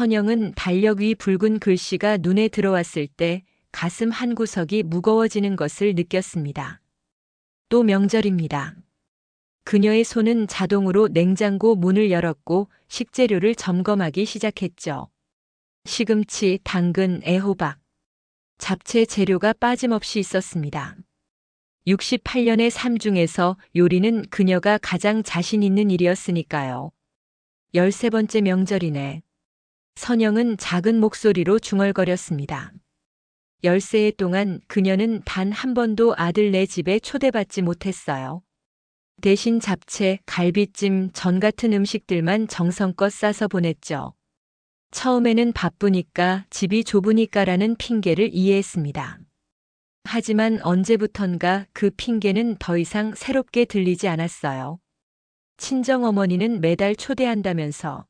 선영은 달력 위 붉은 글씨가 눈에 들어왔을 때 가슴 한구석이 무거워지는 것을 느꼈습니다. 또 명절입니다. 그녀의 손은 자동으로 냉장고 문을 열었고 식재료를 점검하기 시작했죠. 시금치, 당근, 애호박, 잡채 재료가 빠짐없이 있었습니다. 68년의 삶 중에서 요리는 그녀가 가장 자신 있는 일이었으니까요. 13번째 명절이네. 선영은 작은 목소리로 중얼거렸습니다. 13해 동안 그녀는 단 한 번도 아들네 집에 초대받지 못했어요. 대신 잡채, 갈비찜, 전 같은 음식들만 정성껏 싸서 보냈죠. 처음에는 바쁘니까, 집이 좁으니까라는 핑계를 이해했습니다. 하지만 언제부턴가 그 핑계는 더 이상 새롭게 들리지 않았어요. 친정어머니는 매달 초대한다면서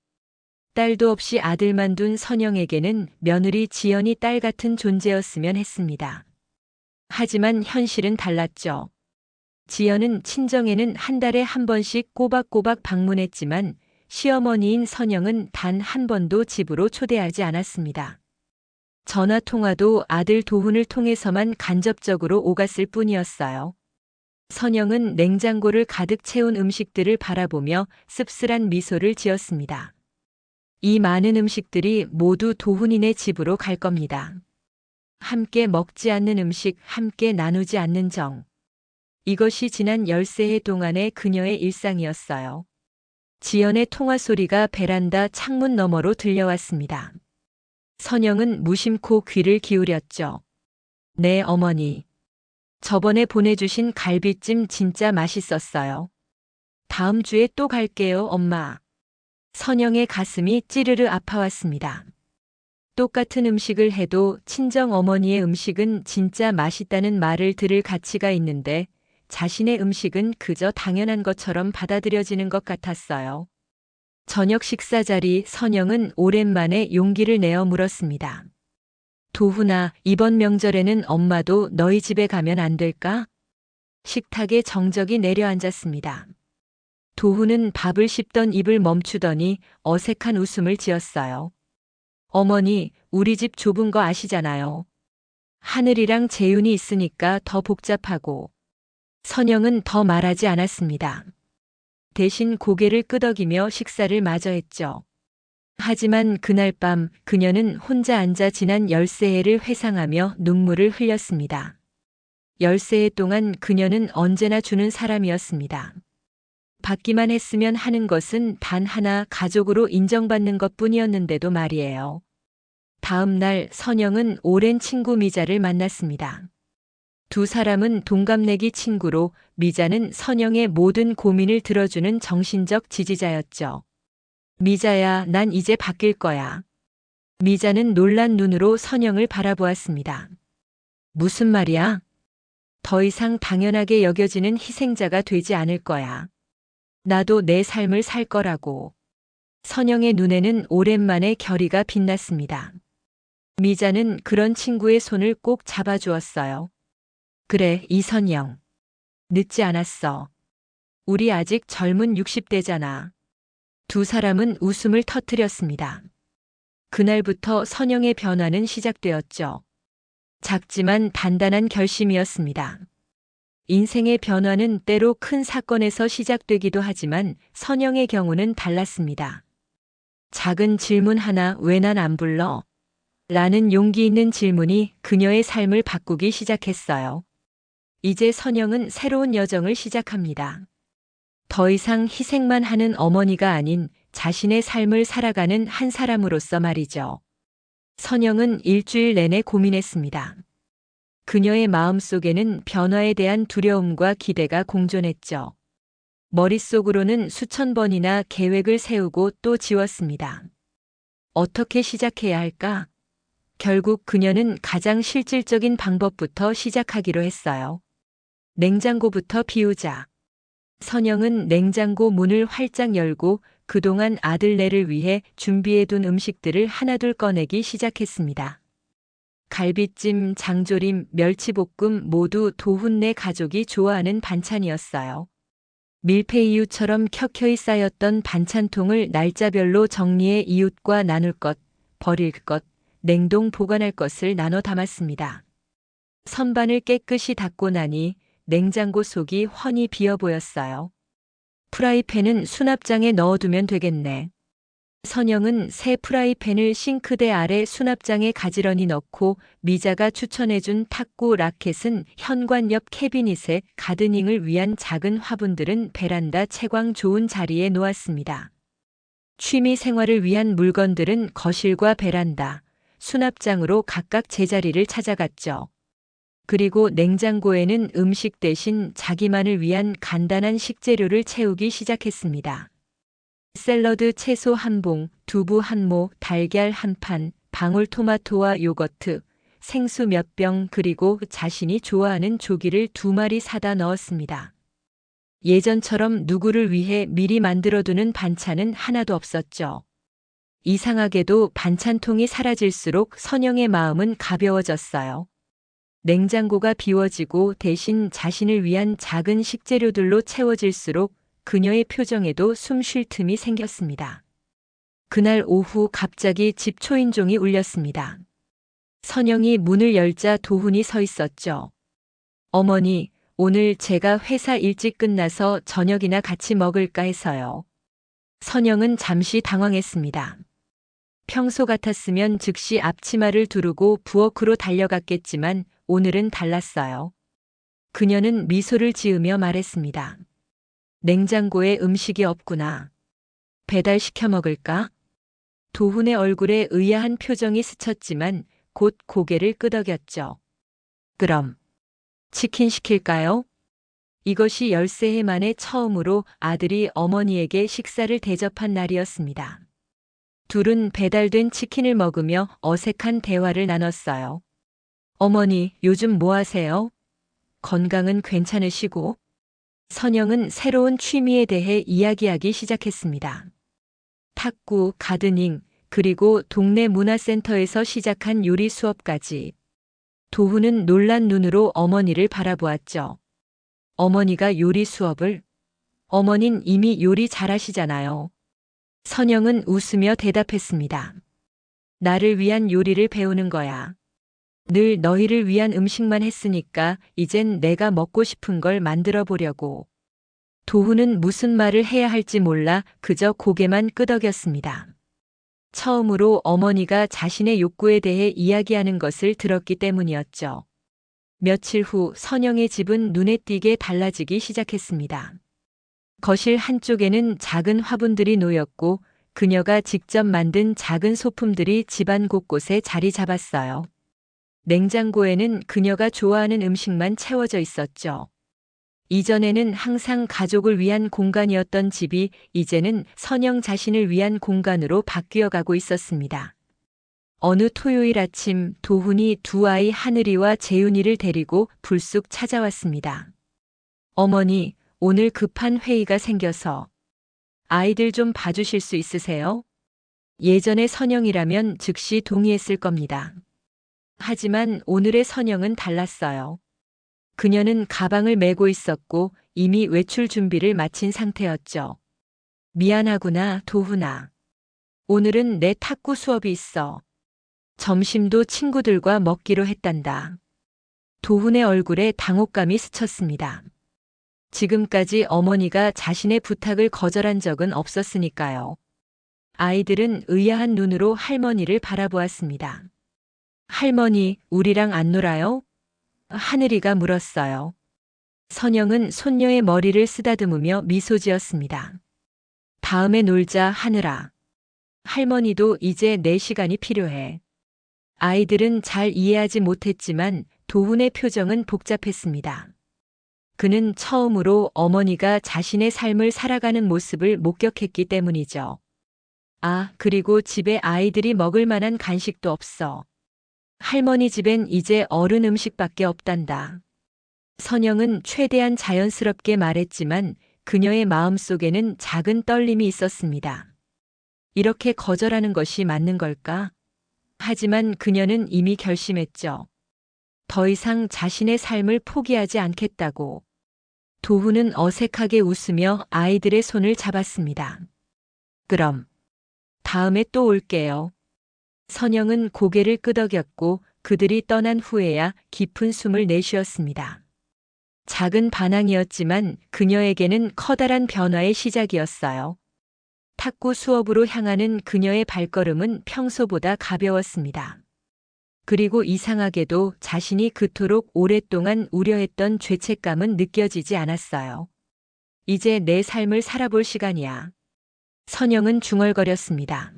딸도 없이 아들만 둔 선영에게는 며느리 지연이 딸 같은 존재였으면 했습니다. 하지만 현실은 달랐죠. 지연은 친정에는 한 달에 한 번씩 꼬박꼬박 방문했지만 시어머니인 선영은 단 한 번도 집으로 초대하지 않았습니다. 전화 통화도 아들 도훈을 통해서만 간접적으로 오갔을 뿐이었어요. 선영은 냉장고를 가득 채운 음식들을 바라보며 씁쓸한 미소를 지었습니다. 이 많은 음식들이 모두 도훈이네 집으로 갈 겁니다. 함께 먹지 않는 음식, 함께 나누지 않는 정. 이것이 지난 13해 동안의 그녀의 일상이었어요. 지연의 통화 소리가 베란다 창문 너머로 들려왔습니다. 선영은 무심코 귀를 기울였죠. 네, 어머니. 저번에 보내주신 갈비찜 진짜 맛있었어요. 다음 주에 또 갈게요, 엄마. 선영의 가슴이 찌르르 아파왔습니다. 똑같은 음식을 해도 친정 어머니의 음식은 진짜 맛있다는 말을 들을 가치가 있는데 자신의 음식은 그저 당연한 것처럼 받아들여지는 것 같았어요. 저녁 식사 자리 선영은 오랜만에 용기를 내어 물었습니다. 도훈아, 이번 명절에는 엄마도 너희 집에 가면 안 될까? 식탁에 정적이 내려앉았습니다. 도훈은 밥을 씹던 입을 멈추더니 어색한 웃음을 지었어요. 어머니, 우리 집 좁은 거 아시잖아요. 하늘이랑 재윤이 있으니까 더 복잡하고. 선영은 더 말하지 않았습니다. 대신 고개를 끄덕이며 식사를 마저 했죠. 하지만 그날 밤 그녀는 혼자 앉아 지난 13해를 회상하며 눈물을 흘렸습니다. 13해 동안 그녀는 언제나 주는 사람이었습니다. 받기만 했으면 하는 것은 단 하나, 가족으로 인정받는 것뿐이었는데도 말이에요. 다음 날 선영은 오랜 친구 미자를 만났습니다. 두 사람은 동갑내기 친구로 미자는 선영의 모든 고민을 들어주는 정신적 지지자였죠. 미자야, 난 이제 바뀔 거야. 미자는 놀란 눈으로 선영을 바라보았습니다. 무슨 말이야? 더 이상 당연하게 여겨지는 희생자가 되지 않을 거야. 나도 내 삶을 살 거라고. 선영의 눈에는 오랜만에 결의가 빛났습니다. 미자는 그런 친구의 손을 꼭 잡아주었어요. 그래, 이선영. 늦지 않았어. 우리 아직 젊은 60대잖아. 두 사람은 웃음을 터뜨렸습니다. 그날부터 선영의 변화는 시작되었죠. 작지만 단단한 결심이었습니다. 인생의 변화는 때로 큰 사건에서 시작되기도 하지만 선영의 경우는 달랐습니다. 작은 질문 하나, 왜 난 안 불러? 라는 용기 있는 질문이 그녀의 삶을 바꾸기 시작했어요. 이제 선영은 새로운 여정을 시작합니다. 더 이상 희생만 하는 어머니가 아닌 자신의 삶을 살아가는 한 사람으로서 말이죠. 선영은 일주일 내내 고민했습니다. 그녀의 마음속에는 변화에 대한 두려움과 기대가 공존했죠. 머릿속으로는 수천 번이나 계획을 세우고 또 지웠습니다. 어떻게 시작해야 할까? 결국 그녀는 가장 실질적인 방법부터 시작하기로 했어요. 냉장고부터 비우자. 선영은 냉장고 문을 활짝 열고 그동안 아들네를 위해 준비해둔 음식들을 하나둘 꺼내기 시작했습니다. 갈비찜, 장조림, 멸치볶음 모두 도훈네 가족이 좋아하는 반찬이었어요. 밀폐이유처럼 켜켜이 쌓였던 반찬통을 날짜별로 정리해 이웃과 나눌 것, 버릴 것, 냉동 보관할 것을 나눠 담았습니다. 선반을 깨끗이 닦고 나니 냉장고 속이 훤히 비어 보였어요. 프라이팬은 수납장에 넣어두면 되겠네. 선영은 새 프라이팬을 싱크대 아래 수납장에 가지런히 넣고 미자가 추천해준 탁구 라켓은 현관 옆 캐비닛에 가드닝을 위한 작은 화분들은 베란다 채광 좋은 자리에 놓았습니다. 취미 생활을 위한 물건들은 거실과 베란다, 수납장으로 각각 제자리를 찾아갔죠. 그리고 냉장고에는 음식 대신 자기만을 위한 간단한 식재료를 채우기 시작했습니다. 샐러드 채소 한 봉, 두부 한 모, 달걀 한 판, 방울토마토와 요거트, 생수 몇 병 그리고 자신이 좋아하는 조기를 2마리 사다 넣었습니다. 예전처럼 누구를 위해 미리 만들어두는 반찬은 하나도 없었죠. 이상하게도 반찬통이 사라질수록 선영의 마음은 가벼워졌어요. 냉장고가 비워지고 대신 자신을 위한 작은 식재료들로 채워질수록 그녀의 표정에도 숨 쉴 틈이 생겼습니다. 그날 오후 갑자기 집 초인종이 울렸습니다. 선영이 문을 열자 도훈이 서 있었죠. 어머니, 오늘 제가 회사 일찍 끝나서 저녁이나 같이 먹을까 해서요. 선영은 잠시 당황했습니다. 평소 같았으면 즉시 앞치마를 두르고 부엌으로 달려갔겠지만 오늘은 달랐어요. 그녀는 미소를 지으며 말했습니다. 냉장고에 음식이 없구나. 배달시켜 먹을까? 도훈의 얼굴에 의아한 표정이 스쳤지만 곧 고개를 끄덕였죠. 그럼 치킨 시킬까요? 이것이 13해 만에 처음으로 아들이 어머니에게 식사를 대접한 날이었습니다. 둘은 배달된 치킨을 먹으며 어색한 대화를 나눴어요. 어머니, 요즘 뭐 하세요? 건강은 괜찮으시고? 선영은 새로운 취미에 대해 이야기하기 시작했습니다. 탁구, 가드닝, 그리고 동네 문화센터에서 시작한 요리 수업까지. 도훈은 놀란 눈으로 어머니를 바라보았죠. 어머니가 요리 수업을? 어머닌 이미 요리 잘하시잖아요. 선영은 웃으며 대답했습니다. 나를 위한 요리를 배우는 거야. 늘 너희를 위한 음식만 했으니까 이젠 내가 먹고 싶은 걸 만들어 보려고. 도훈은 무슨 말을 해야 할지 몰라 그저 고개만 끄덕였습니다. 처음으로 어머니가 자신의 욕구에 대해 이야기하는 것을 들었기 때문이었죠. 며칠 후 선영의 집은 눈에 띄게 달라지기 시작했습니다. 거실 한쪽에는 작은 화분들이 놓였고 그녀가 직접 만든 작은 소품들이 집안 곳곳에 자리 잡았어요. 냉장고에는 그녀가 좋아하는 음식만 채워져 있었죠. 이전에는 항상 가족을 위한 공간이었던 집이 이제는 선영 자신을 위한 공간으로 바뀌어 가고 있었습니다. 어느 토요일 아침 도훈이 두 아이 하늘이와 재윤이를 데리고 불쑥 찾아왔습니다. 어머니, 오늘 급한 회의가 생겨서 아이들 좀 봐주실 수 있으세요? 예전의 선영이라면 즉시 동의했을 겁니다. 하지만 오늘의 선영은 달랐어요. 그녀는 가방을 메고 있었고 이미 외출 준비를 마친 상태였죠. 미안하구나, 도훈아. 오늘은 내 탁구 수업이 있어. 점심도 친구들과 먹기로 했단다. 도훈의 얼굴에 당혹감이 스쳤습니다. 지금까지 어머니가 자신의 부탁을 거절한 적은 없었으니까요. 아이들은 의아한 눈으로 할머니를 바라보았습니다. 할머니, 우리랑 안 놀아요? 하늘이가 물었어요. 선영은 손녀의 머리를 쓰다듬으며 미소 지었습니다. 다음에 놀자, 하늘아. 할머니도 이제 내 시간이 필요해. 아이들은 잘 이해하지 못했지만 도훈의 표정은 복잡했습니다. 그는 처음으로 어머니가 자신의 삶을 살아가는 모습을 목격했기 때문이죠. 아, 그리고 집에 아이들이 먹을 만한 간식도 없어. 할머니 집엔 이제 어른 음식밖에 없단다. 선영은 최대한 자연스럽게 말했지만 그녀의 마음속에는 작은 떨림이 있었습니다. 이렇게 거절하는 것이 맞는 걸까? 하지만 그녀는 이미 결심했죠. 더 이상 자신의 삶을 포기하지 않겠다고. 도훈은 어색하게 웃으며 아이들의 손을 잡았습니다. 그럼 다음에 또 올게요. 선영은 고개를 끄덕였고 그들이 떠난 후에야 깊은 숨을 내쉬었습니다. 작은 반항이었지만 그녀에게는 커다란 변화의 시작이었어요. 탁구 수업으로 향하는 그녀의 발걸음은 평소보다 가벼웠습니다. 그리고 이상하게도 자신이 그토록 오랫동안 우려했던 죄책감은 느껴지지 않았어요. 이제 내 삶을 살아볼 시간이야. 선영은 중얼거렸습니다.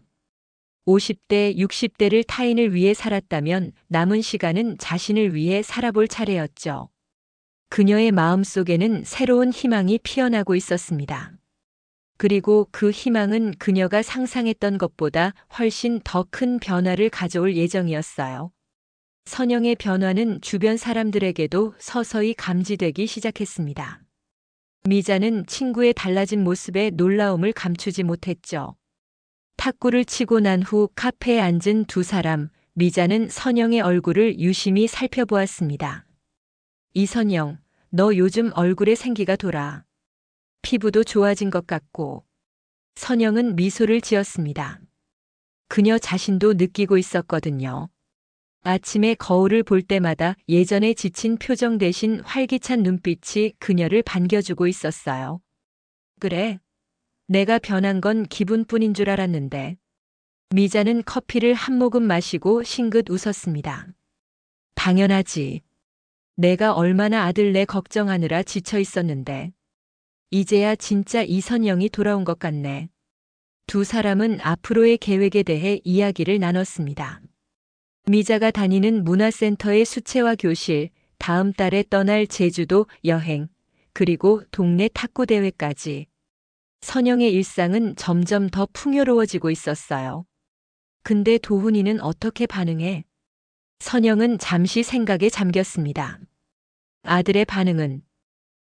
50대, 60대를 타인을 위해 살았다면 남은 시간은 자신을 위해 살아볼 차례였죠. 그녀의 마음속에는 새로운 희망이 피어나고 있었습니다. 그리고 그 희망은 그녀가 상상했던 것보다 훨씬 더 큰 변화를 가져올 예정이었어요. 선영의 변화는 주변 사람들에게도 서서히 감지되기 시작했습니다. 미자는 친구의 달라진 모습에 놀라움을 감추지 못했죠. 탁구를 치고 난 후 카페에 앉은 두 사람, 미자는 선영의 얼굴을 유심히 살펴보았습니다. 이선영, 너 요즘 얼굴에 생기가 돌아. 피부도 좋아진 것 같고. 선영은 미소를 지었습니다. 그녀 자신도 느끼고 있었거든요. 아침에 거울을 볼 때마다 예전에 지친 표정 대신 활기찬 눈빛이 그녀를 반겨주고 있었어요. 그래. 내가 변한 건 기분뿐인 줄 알았는데. 미자는 커피를 한 모금 마시고 싱긋 웃었습니다. 당연하지. 내가 얼마나 아들내 걱정하느라 지쳐 있었는데. 이제야 진짜 이선영이 돌아온 것 같네. 두 사람은 앞으로의 계획에 대해 이야기를 나눴습니다. 미자가 다니는 문화센터의 수채화 교실, 다음 달에 떠날 제주도 여행, 그리고 동네 탁구 대회까지. 선영의 일상은 점점 더 풍요로워지고 있었어요. 근데 도훈이는 어떻게 반응해? 선영은 잠시 생각에 잠겼습니다. 아들의 반응은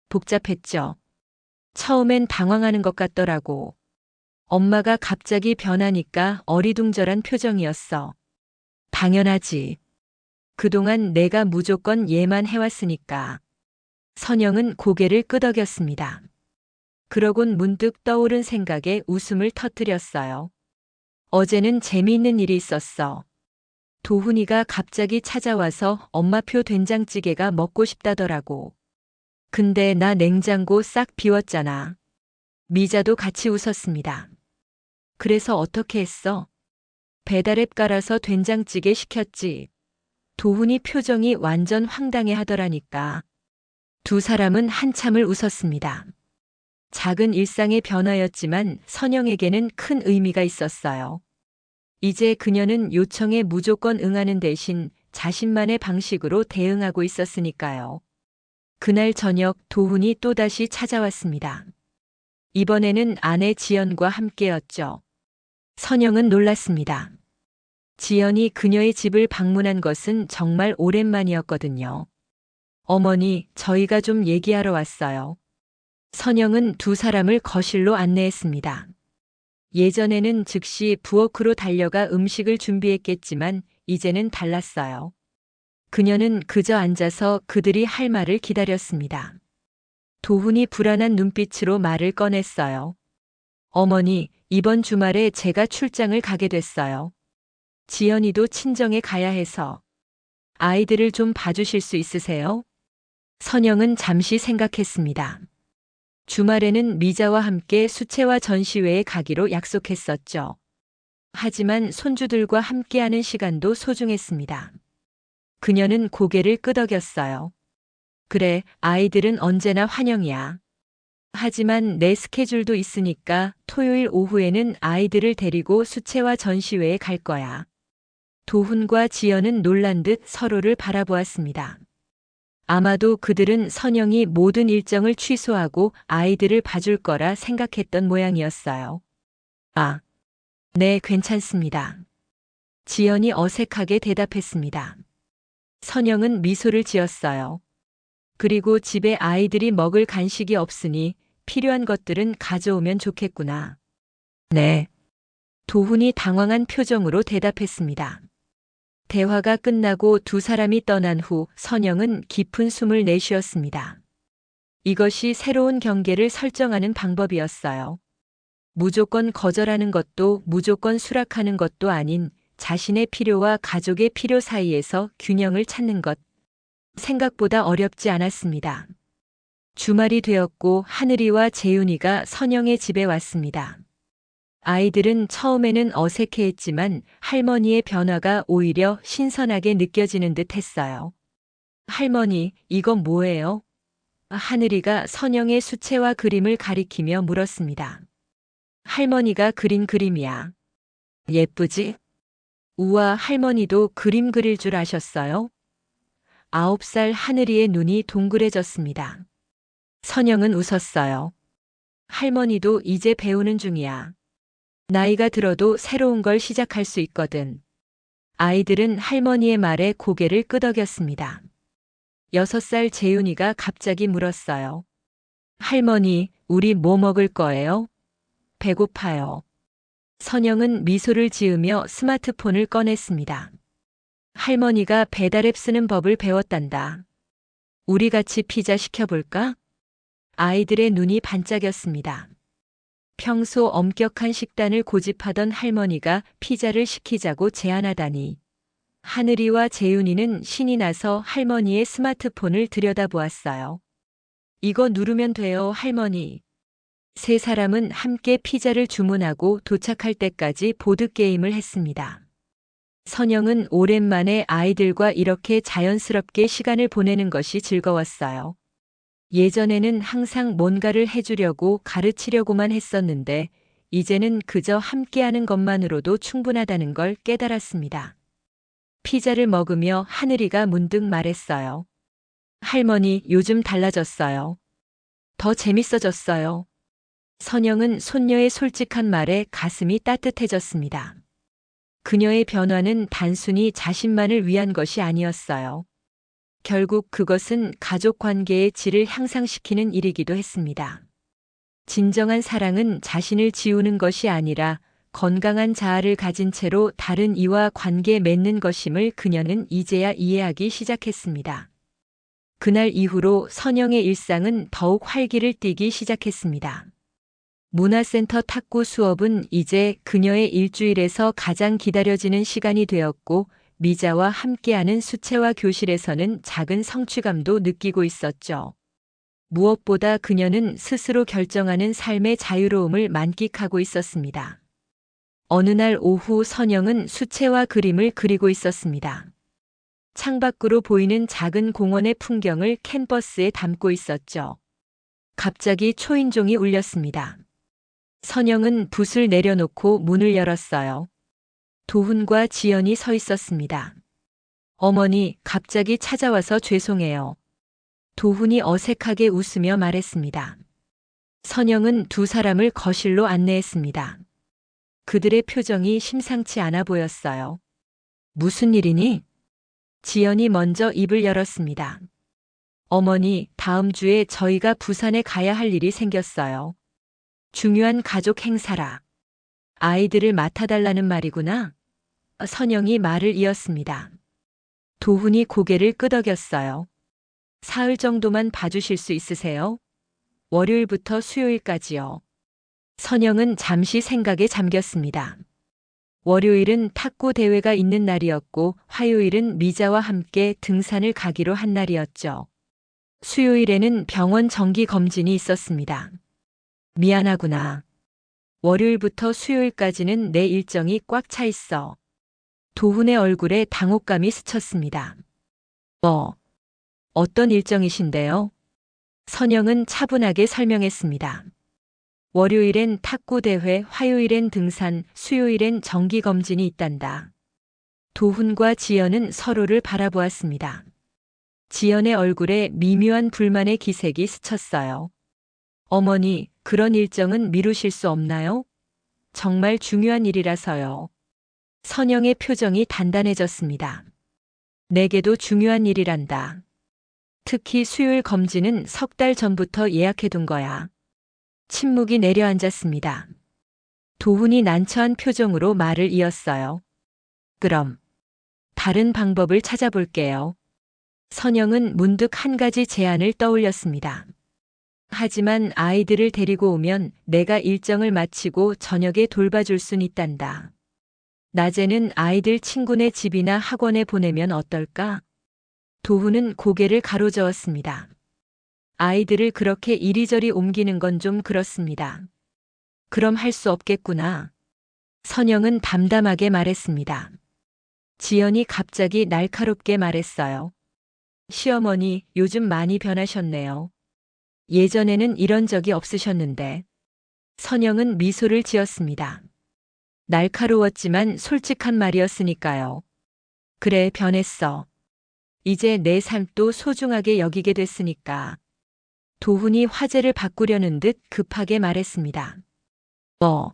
복잡했죠. 처음엔 당황하는 것 같더라고. 엄마가 갑자기 변하니까 어리둥절한 표정이었어. 당연하지. 그동안 내가 무조건 얘만 해왔으니까. 선영은 고개를 끄덕였습니다. 그러곤 문득 떠오른 생각에 웃음을 터뜨렸어요. 어제는 재미있는 일이 있었어. 도훈이가 갑자기 찾아와서 엄마표 된장찌개가 먹고 싶다더라고. 근데 나 냉장고 싹 비웠잖아. 미자도 같이 웃었습니다. 그래서 어떻게 했어? 배달앱 깔아서 된장찌개 시켰지. 도훈이 표정이 완전 황당해 하더라니까. 두 사람은 한참을 웃었습니다. 작은 일상의 변화였지만 선영에게는 큰 의미가 있었어요. 이제 그녀는 요청에 무조건 응하는 대신 자신만의 방식으로 대응하고 있었으니까요. 그날 저녁 도훈이 또다시 찾아왔습니다. 이번에는 아내 지연과 함께였죠. 선영은 놀랐습니다. 지연이 그녀의 집을 방문한 것은 정말 오랜만이었거든요. 어머니, 저희가 좀 얘기하러 왔어요. 선영은 두 사람을 거실로 안내했습니다. 예전에는 즉시 부엌으로 달려가 음식을 준비했겠지만 이제는 달랐어요. 그녀는 그저 앉아서 그들이 할 말을 기다렸습니다. 도훈이 불안한 눈빛으로 말을 꺼냈어요. 어머니, 이번 주말에 제가 출장을 가게 됐어요. 지연이도 친정에 가야 해서. 아이들을 좀 봐주실 수 있으세요? 선영은 잠시 생각했습니다. 주말에는 미자와 함께 수채화 전시회에 가기로 약속했었죠. 하지만 손주들과 함께하는 시간도 소중했습니다. 그녀는 고개를 끄덕였어요. 그래, 아이들은 언제나 환영이야. 하지만 내 스케줄도 있으니까 토요일 오후에는 아이들을 데리고 수채화 전시회에 갈 거야. 도훈과 지연은 놀란 듯 서로를 바라보았습니다. 아마도 그들은 선영이 모든 일정을 취소하고 아이들을 봐줄 거라 생각했던 모양이었어요. 아, 네, 괜찮습니다. 지연이 어색하게 대답했습니다. 선영은 미소를 지었어요. 그리고 집에 아이들이 먹을 간식이 없으니 필요한 것들은 가져오면 좋겠구나. 네. 도훈이 당황한 표정으로 대답했습니다. 대화가 끝나고 두 사람이 떠난 후 선영은 깊은 숨을 내쉬었습니다. 이것이 새로운 경계를 설정하는 방법이었어요. 무조건 거절하는 것도 무조건 수락하는 것도 아닌 자신의 필요와 가족의 필요 사이에서 균형을 찾는 것. 생각보다 어렵지 않았습니다. 주말이 되었고 하늘이와 재윤이가 선영의 집에 왔습니다. 아이들은 처음에는 어색해했지만 할머니의 변화가 오히려 신선하게 느껴지는 듯 했어요. 할머니, 이건 뭐예요? 하늘이가 선영의 수채화 그림을 가리키며 물었습니다. 할머니가 그린 그림이야. 예쁘지? 우와, 할머니도 그림 그릴 줄 아셨어요? 9살 하늘이의 눈이 동그래졌습니다. 선영은 웃었어요. 할머니도 이제 배우는 중이야. 나이가 들어도 새로운 걸 시작할 수 있거든. 아이들은 할머니의 말에 고개를 끄덕였습니다. 6살 재윤이가 갑자기 물었어요. 할머니, 우리 뭐 먹을 거예요? 배고파요. 선영은 미소를 지으며 스마트폰을 꺼냈습니다. 할머니가 배달앱 쓰는 법을 배웠단다. 우리 같이 피자 시켜볼까? 아이들의 눈이 반짝였습니다. 평소 엄격한 식단을 고집하던 할머니가 피자를 시키자고 제안하다니. 하늘이와 재윤이는 신이 나서 할머니의 스마트폰을 들여다보았어요. 이거 누르면 돼요, 할머니. 세 사람은 함께 피자를 주문하고 도착할 때까지 보드게임을 했습니다. 선영은 오랜만에 아이들과 이렇게 자연스럽게 시간을 보내는 것이 즐거웠어요. 예전에는 항상 뭔가를 해주려고 가르치려고만 했었는데, 이제는 그저 함께하는 것만으로도 충분하다는 걸 깨달았습니다. 피자를 먹으며 하늘이가 문득 말했어요. 할머니, 요즘 달라졌어요. 더 재밌어졌어요. 선영은 손녀의 솔직한 말에 가슴이 따뜻해졌습니다. 그녀의 변화는 단순히 자신만을 위한 것이 아니었어요. 결국 그것은 가족 관계의 질을 향상시키는 일이기도 했습니다. 진정한 사랑은 자신을 지우는 것이 아니라 건강한 자아를 가진 채로 다른 이와 관계 맺는 것임을 그녀는 이제야 이해하기 시작했습니다. 그날 이후로 선영의 일상은 더욱 활기를 띠기 시작했습니다. 문화센터 탁구 수업은 이제 그녀의 일주일에서 가장 기다려지는 시간이 되었고, 미자와 함께하는 수채화 교실에서는 작은 성취감도 느끼고 있었죠. 무엇보다 그녀는 스스로 결정하는 삶의 자유로움을 만끽하고 있었습니다. 어느 날 오후 선영은 수채화 그림을 그리고 있었습니다. 창밖으로 보이는 작은 공원의 풍경을 캔버스에 담고 있었죠. 갑자기 초인종이 울렸습니다. 선영은 붓을 내려놓고 문을 열었어요. 도훈과 지연이 서 있었습니다. 어머니, 갑자기 찾아와서 죄송해요. 도훈이 어색하게 웃으며 말했습니다. 선영은 두 사람을 거실로 안내했습니다. 그들의 표정이 심상치 않아 보였어요. 무슨 일이니? 지연이 먼저 입을 열었습니다. 어머니, 다음 주에 저희가 부산에 가야 할 일이 생겼어요. 중요한 가족 행사라. 아이들을 맡아달라는 말이구나. 선영이 말을 이었습니다. 도훈이 고개를 끄덕였어요. 사흘 정도만 봐주실 수 있으세요? 월요일부터 수요일까지요. 선영은 잠시 생각에 잠겼습니다. 월요일은 탁구 대회가 있는 날이었고 화요일은 미자와 함께 등산을 가기로 한 날이었죠. 수요일에는 병원 정기 검진이 있었습니다. 미안하구나. 월요일부터 수요일까지는 내 일정이 꽉 차 있어. 도훈의 얼굴에 당혹감이 스쳤습니다. 어떤 일정이신데요? 선영은 차분하게 설명했습니다. 월요일엔 탁구 대회, 화요일엔 등산, 수요일엔 정기 검진이 있단다. 도훈과 지연은 서로를 바라보았습니다. 지연의 얼굴에 미묘한 불만의 기색이 스쳤어요. 어머니, 그런 일정은 미루실 수 없나요? 정말 중요한 일이라서요. 선영의 표정이 단단해졌습니다. 내게도 중요한 일이란다. 특히 수요일 검진은 3달 전부터 예약해둔 거야. 침묵이 내려앉았습니다. 도훈이 난처한 표정으로 말을 이었어요. 그럼 다른 방법을 찾아볼게요. 선영은 문득 한 가지 제안을 떠올렸습니다. 하지만 아이들을 데리고 오면 내가 일정을 마치고 저녁에 돌봐줄 순 있단다. 낮에는 아이들 친구네 집이나 학원에 보내면 어떨까? 도훈은 고개를 가로저었습니다. 아이들을 그렇게 이리저리 옮기는 건 좀 그렇습니다. 그럼 할 수 없겠구나. 선영은 담담하게 말했습니다. 지연이 갑자기 날카롭게 말했어요. 시어머니, 요즘 많이 변하셨네요. 예전에는 이런 적이 없으셨는데. 선영은 미소를 지었습니다. 날카로웠지만 솔직한 말이었으니까요. 그래, 변했어. 이제 내 삶도 소중하게 여기게 됐으니까. 도훈이 화제를 바꾸려는 듯 급하게 말했습니다. 뭐?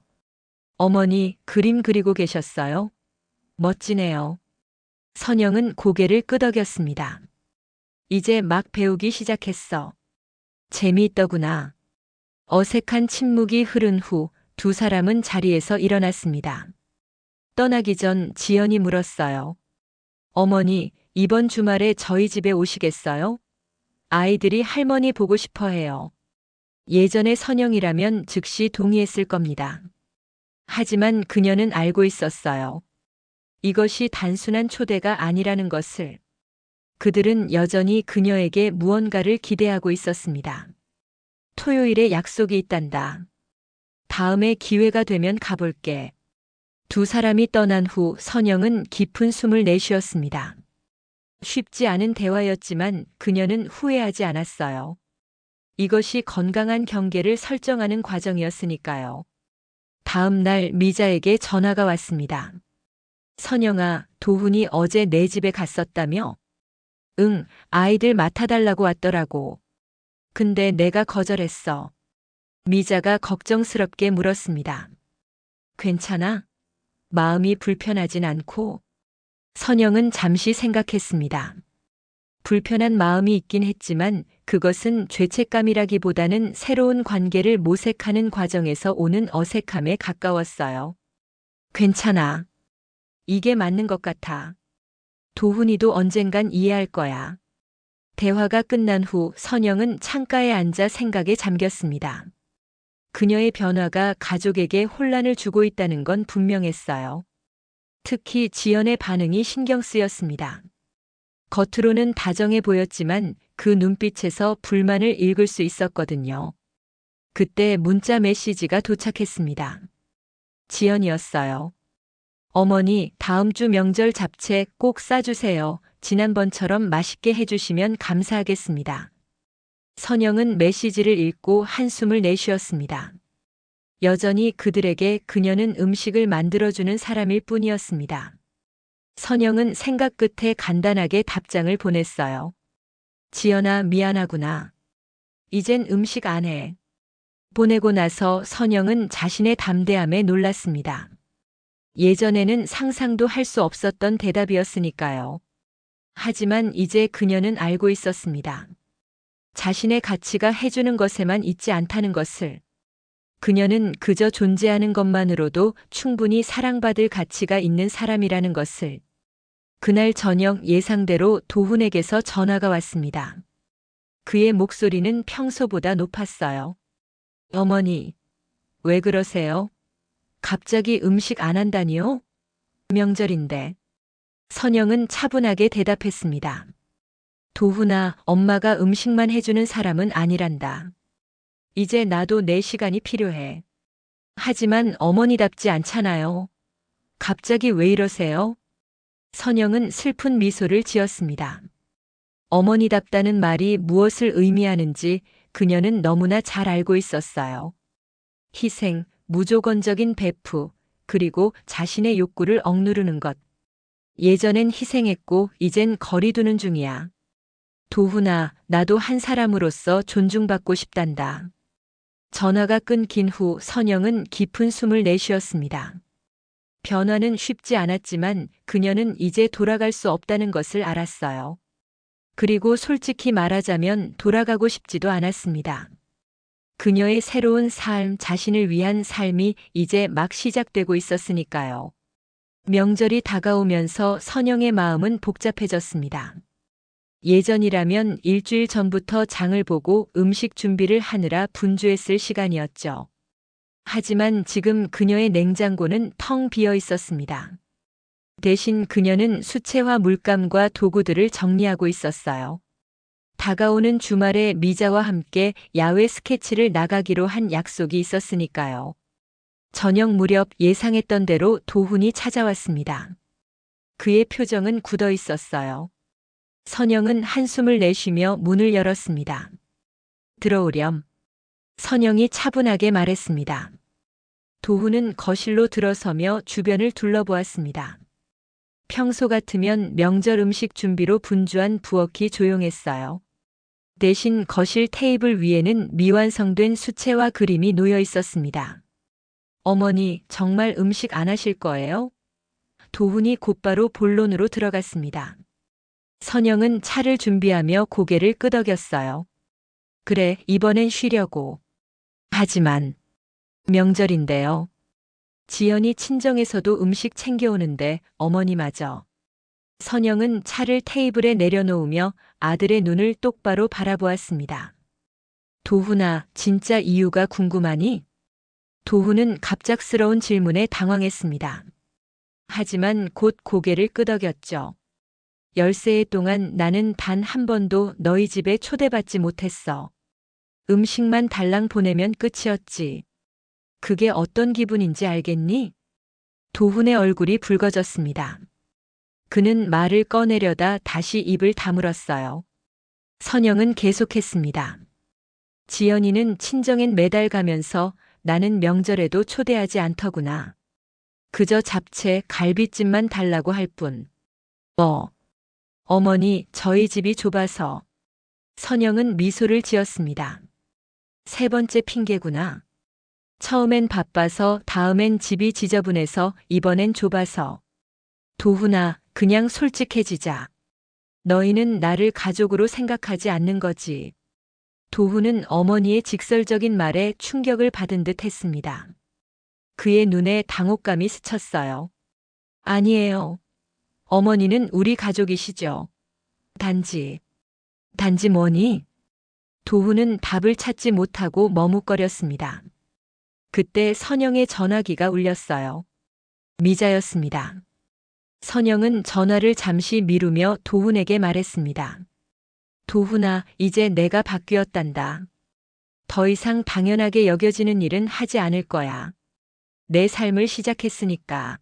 어머니, 그림 그리고 계셨어요? 멋지네요. 선영은 고개를 끄덕였습니다. 이제 막 배우기 시작했어. 재미있더구나. 어색한 침묵이 흐른 후 두 사람은 자리에서 일어났습니다. 떠나기 전 지연이 물었어요. 어머니, 이번 주말에 저희 집에 오시겠어요? 아이들이 할머니 보고 싶어 해요. 예전에 선영이라면 즉시 동의했을 겁니다. 하지만 그녀는 알고 있었어요. 이것이 단순한 초대가 아니라는 것을. 그들은 여전히 그녀에게 무언가를 기대하고 있었습니다. 토요일에 약속이 있단다. 다음에 기회가 되면 가볼게. 두 사람이 떠난 후 선영은 깊은 숨을 내쉬었습니다. 쉽지 않은 대화였지만 그녀는 후회하지 않았어요. 이것이 건강한 경계를 설정하는 과정이었으니까요. 다음 날 미자에게 전화가 왔습니다. 선영아, 도훈이 어제 내 집에 갔었다며? 응, 아이들 맡아달라고 왔더라고. 근데 내가 거절했어. 미자가 걱정스럽게 물었습니다. 괜찮아? 마음이 불편하진 않고? 선영은 잠시 생각했습니다. 불편한 마음이 있긴 했지만 그것은 죄책감이라기보다는 새로운 관계를 모색하는 과정에서 오는 어색함에 가까웠어요. 괜찮아. 이게 맞는 것 같아. 도훈이도 언젠간 이해할 거야. 대화가 끝난 후 선영은 창가에 앉아 생각에 잠겼습니다. 그녀의 변화가 가족에게 혼란을 주고 있다는 건 분명했어요. 특히 지연의 반응이 신경 쓰였습니다. 겉으로는 다정해 보였지만 그 눈빛에서 불만을 읽을 수 있었거든요. 그때 문자 메시지가 도착했습니다. 지연이었어요. 어머니, 다음 주 명절 잡채 꼭 싸주세요. 지난번처럼 맛있게 해주시면 감사하겠습니다. 선영은 메시지를 읽고 한숨을 내쉬었습니다. 여전히 그들에게 그녀는 음식을 만들어주는 사람일 뿐이었습니다. 선영은 생각 끝에 간단하게 답장을 보냈어요. 지연아, 미안하구나. 이젠 음식 안 해. 보내고 나서 선영은 자신의 담대함에 놀랐습니다. 예전에는 상상도 할 수 없었던 대답이었으니까요. 하지만 이제 그녀는 알고 있었습니다. 자신의 가치가 해주는 것에만 있지 않다는 것을. 그녀는 그저 존재하는 것만으로도 충분히 사랑받을 가치가 있는 사람이라는 것을. 그날 저녁 예상대로 도훈에게서 전화가 왔습니다. 그의 목소리는 평소보다 높았어요. 어머니, 왜 그러세요? 갑자기 음식 안 한다니요? 명절인데. 선영은 차분하게 대답했습니다. 도훈아, 엄마가 음식만 해주는 사람은 아니란다. 이제 나도 내 시간이 필요해. 하지만 어머니답지 않잖아요. 갑자기 왜 이러세요? 선영은 슬픈 미소를 지었습니다. 어머니답다는 말이 무엇을 의미하는지 그녀는 너무나 잘 알고 있었어요. 희생, 무조건적인 배프, 그리고 자신의 욕구를 억누르는 것. 예전엔 희생했고 이젠 거리두는 중이야. 도훈아, 나도 한 사람으로서 존중받고 싶단다. 전화가 끊긴 후 선영은 깊은 숨을 내쉬었습니다. 변화는 쉽지 않았지만 그녀는 이제 돌아갈 수 없다는 것을 알았어요. 그리고 솔직히 말하자면 돌아가고 싶지도 않았습니다. 그녀의 새로운 삶, 자신을 위한 삶이 이제 막 시작되고 있었으니까요. 명절이 다가오면서 선영의 마음은 복잡해졌습니다. 예전이라면 일주일 전부터 장을 보고 음식 준비를 하느라 분주했을 시간이었죠. 하지만 지금 그녀의 냉장고는 텅 비어 있었습니다. 대신 그녀는 수채화 물감과 도구들을 정리하고 있었어요. 다가오는 주말에 미자와 함께 야외 스케치를 나가기로 한 약속이 있었으니까요. 저녁 무렵 예상했던 대로 도훈이 찾아왔습니다. 그의 표정은 굳어 있었어요. 선영은 한숨을 내쉬며 문을 열었습니다. 들어오렴. 선영이 차분하게 말했습니다. 도훈은 거실로 들어서며 주변을 둘러보았습니다. 평소 같으면 명절 음식 준비로 분주한 부엌이 조용했어요. 대신 거실 테이블 위에는 미완성된 수채화 그림이 놓여 있었습니다. 어머니, 정말 음식 안 하실 거예요? 도훈이 곧바로 본론으로 들어갔습니다. 선영은 차를 준비하며 고개를 끄덕였어요. 그래, 이번엔 쉬려고. 하지만 명절인데요. 지연이 친정에서도 음식 챙겨오는데 어머니마저. 선영은 차를 테이블에 내려놓으며 아들의 눈을 똑바로 바라보았습니다. 도훈아, 진짜 이유가 궁금하니? 도훈은 갑작스러운 질문에 당황했습니다. 하지만 곧 고개를 끄덕였죠. 10세 동안 나는 단 한 번도 너희 집에 초대받지 못했어. 음식만 달랑 보내면 끝이었지. 그게 어떤 기분인지 알겠니? 도훈의 얼굴이 붉어졌습니다. 그는 말을 꺼내려다 다시 입을 다물었어요. 선영은 계속했습니다. 지연이는 친정엔 매달 가면서 나는 명절에도 초대하지 않더구나. 그저 잡채, 갈비찜만 달라고 할 뿐. 어머니, 저희 집이 좁아서. 선영은 미소를 지었습니다. 세 번째 핑계구나. 처음엔 바빠서, 다음엔 집이 지저분해서, 이번엔 좁아서. 도훈아, 그냥 솔직해지자. 너희는 나를 가족으로 생각하지 않는 거지. 도훈은 어머니의 직설적인 말에 충격을 받은 듯 했습니다. 그의 눈에 당혹감이 스쳤어요. 아니에요. 어머니는 우리 가족이시죠. 단지 뭐니? 도훈은 답을 찾지 못하고 머뭇거렸습니다. 그때 선영의 전화기가 울렸어요. 미자였습니다. 선영은 전화를 잠시 미루며 도훈에게 말했습니다. 도훈아, 이제 내가 바뀌었단다. 더 이상 당연하게 여겨지는 일은 하지 않을 거야. 내 삶을 시작했으니까.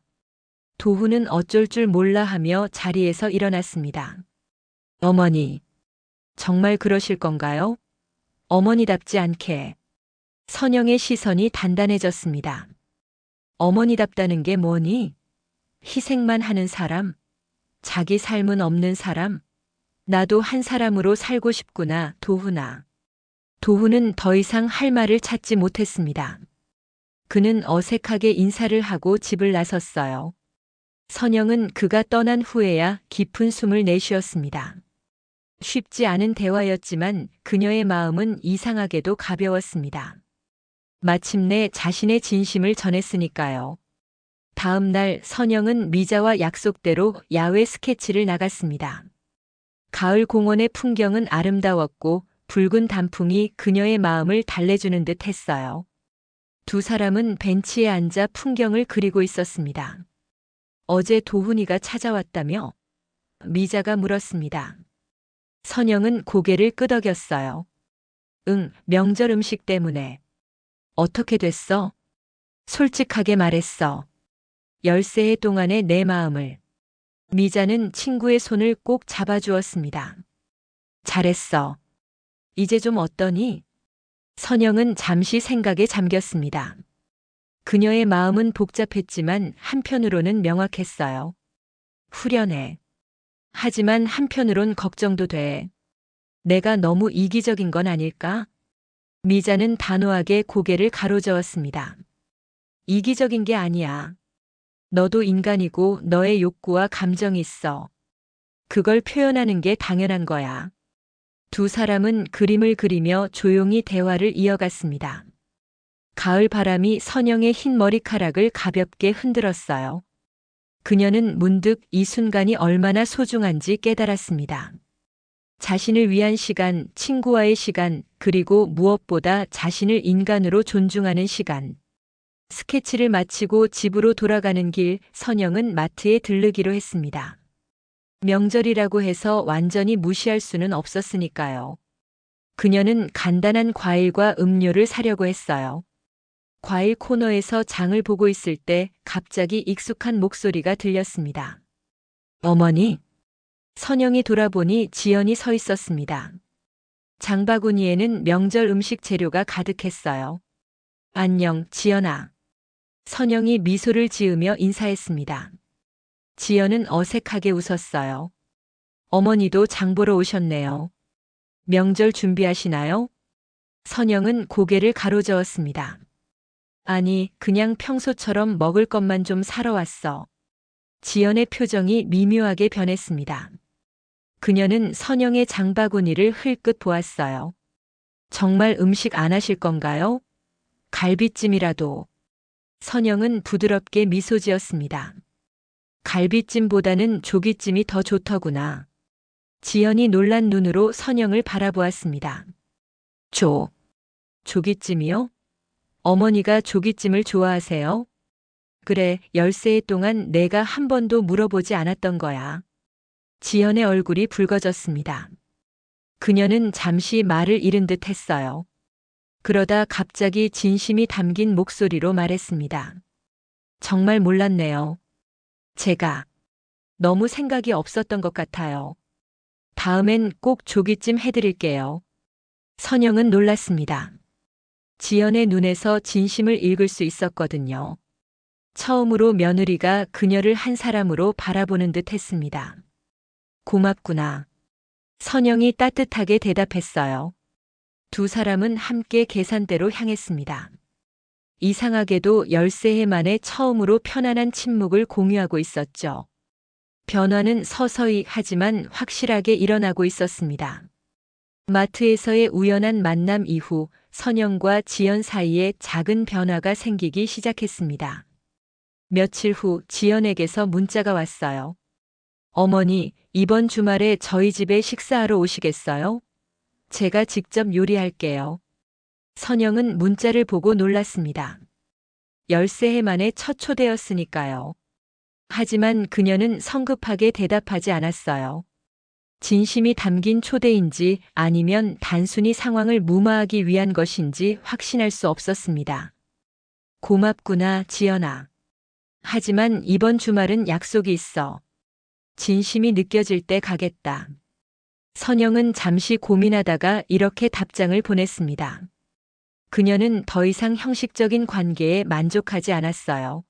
도훈은 어쩔 줄 몰라 하며 자리에서 일어났습니다. 어머니, 정말 그러실 건가요? 어머니답지 않게. 선영의 시선이 단단해졌습니다. 어머니답다는 게 뭐니? 희생만 하는 사람? 자기 삶은 없는 사람? 나도 한 사람으로 살고 싶구나, 도훈아. 도훈은 더 이상 할 말을 찾지 못했습니다. 그는 어색하게 인사를 하고 집을 나섰어요. 선영은 그가 떠난 후에야 깊은 숨을 내쉬었습니다. 쉽지 않은 대화였지만 그녀의 마음은 이상하게도 가벼웠습니다. 마침내 자신의 진심을 전했으니까요. 다음 날 선영은 미자와 약속대로 야외 스케치를 나갔습니다. 가을 공원의 풍경은 아름다웠고 붉은 단풍이 그녀의 마음을 달래주는 듯 했어요. 두 사람은 벤치에 앉아 풍경을 그리고 있었습니다. 어제 도훈이가 찾아왔다며? 미자가 물었습니다. 선영은 고개를 끄덕였어요. 응, 명절 음식 때문에. 어떻게 됐어? 솔직하게 말했어. 10세 동안의 내 마음을. 미자는 친구의 손을 꼭 잡아주었습니다. 잘했어. 이제 좀 어떠니? 선영은 잠시 생각에 잠겼습니다. 그녀의 마음은 복잡했지만 한편으로는 명확했어요. 후련해. 하지만 한편으론 걱정도 돼. 내가 너무 이기적인 건 아닐까? 미자는 단호하게 고개를 가로저었습니다. 이기적인 게 아니야. 너도 인간이고 너의 욕구와 감정이 있어. 그걸 표현하는 게 당연한 거야. 두 사람은 그림을 그리며 조용히 대화를 이어갔습니다. 가을 바람이 선영의 흰 머리카락을 가볍게 흔들었어요. 그녀는 문득 이 순간이 얼마나 소중한지 깨달았습니다. 자신을 위한 시간, 친구와의 시간, 그리고 무엇보다 자신을 인간으로 존중하는 시간. 스케치를 마치고 집으로 돌아가는 길 선영은 마트에 들르기로 했습니다. 명절이라고 해서 완전히 무시할 수는 없었으니까요. 그녀는 간단한 과일과 음료를 사려고 했어요. 과일 코너에서 장을 보고 있을 때 갑자기 익숙한 목소리가 들렸습니다. 어머니. 선영이 돌아보니 지연이 서 있었습니다. 장바구니에는 명절 음식 재료가 가득했어요. 안녕, 지연아. 선영이 미소를 지으며 인사했습니다. 지연은 어색하게 웃었어요. 어머니도 장 보러 오셨네요. 명절 준비하시나요? 선영은 고개를 가로저었습니다. 아니, 그냥 평소처럼 먹을 것만 좀 사러 왔어. 지연의 표정이 미묘하게 변했습니다. 그녀는 선영의 장바구니를 흘끗 보았어요. 정말 음식 안 하실 건가요? 갈비찜이라도. 선영은 부드럽게 미소 지었습니다. 갈비찜보다는 조기찜이 더 좋더구나. 지연이 놀란 눈으로 선영을 바라보았습니다. 조기찜이요? 어머니가 조기찜을 좋아하세요? 그래, 13해 동안 내가 한 번도 물어보지 않았던 거야. 지연의 얼굴이 붉어졌습니다. 그녀는 잠시 말을 잃은 듯 했어요. 그러다 갑자기 진심이 담긴 목소리로 말했습니다. 정말 몰랐네요. 제가 너무 생각이 없었던 것 같아요. 다음엔 꼭 조기찜 해드릴게요. 선영은 놀랐습니다. 지연의 눈에서 진심을 읽을 수 있었거든요. 처음으로 며느리가 그녀를 한 사람으로 바라보는 듯 했습니다. 고맙구나. 선영이 따뜻하게 대답했어요. 두 사람은 함께 계산대로 향했습니다. 이상하게도 13해 만에 처음으로 편안한 침묵을 공유하고 있었죠. 변화는 서서히 하지만 확실하게 일어나고 있었습니다. 마트에서의 우연한 만남 이후 선영과 지연 사이에 작은 변화가 생기기 시작했습니다. 며칠 후 지연에게서 문자가 왔어요. 어머니, 이번 주말에 저희 집에 식사하러 오시겠어요? 제가 직접 요리할게요. 선영은 문자를 보고 놀랐습니다. 13해 만에 첫 초대였으니까요. 하지만 그녀는 성급하게 대답하지 않았어요. 진심이 담긴 초대인지 아니면 단순히 상황을 무마하기 위한 것인지 확신할 수 없었습니다. 고맙구나, 지연아. 하지만 이번 주말은 약속이 있어. 진심이 느껴질 때 가겠다. 선영은 잠시 고민하다가 이렇게 답장을 보냈습니다. 그녀는 더 이상 형식적인 관계에 만족하지 않았어요.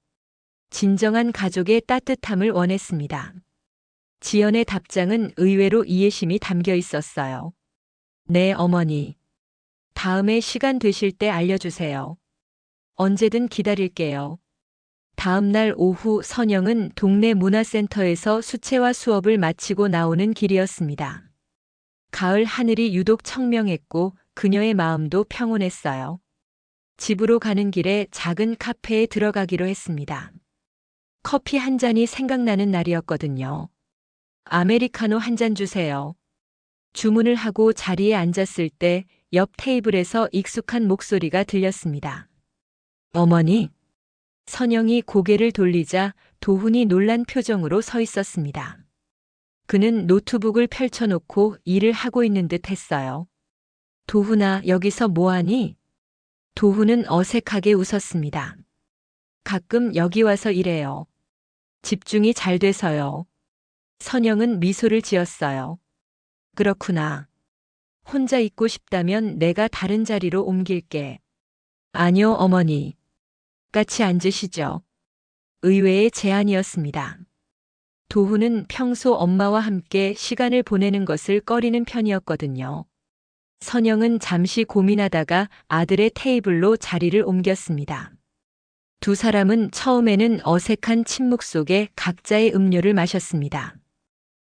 진정한 가족의 따뜻함을 원했습니다. 지연의 답장은 의외로 이해심이 담겨 있었어요. 네, 어머니. 다음에 시간 되실 때 알려주세요. 언제든 기다릴게요. 다음 날 오후 선영은 동네 문화센터에서 수채화 수업을 마치고 나오는 길이었습니다. 가을 하늘이 유독 청명했고 그녀의 마음도 평온했어요. 집으로 가는 길에 작은 카페에 들어가기로 했습니다. 커피 한 잔이 생각나는 날이었거든요. 아메리카노 한 잔 주세요. 주문을 하고 자리에 앉았을 때 옆 테이블에서 익숙한 목소리가 들렸습니다. 어머니. 선영이 고개를 돌리자 도훈이 놀란 표정으로 서 있었습니다. 그는 노트북을 펼쳐놓고 일을 하고 있는 듯 했어요. 도훈아, 여기서 뭐하니? 도훈은 어색하게 웃었습니다. 가끔 여기 와서 일해요. 집중이 잘 돼서요. 선영은 미소를 지었어요. 그렇구나. 혼자 있고 싶다면 내가 다른 자리로 옮길게. 아니요, 어머니. 같이 앉으시죠. 의외의 제안이었습니다. 도훈은 평소 엄마와 함께 시간을 보내는 것을 꺼리는 편이었거든요. 선영은 잠시 고민하다가 아들의 테이블로 자리를 옮겼습니다. 두 사람은 처음에는 어색한 침묵 속에 각자의 음료를 마셨습니다.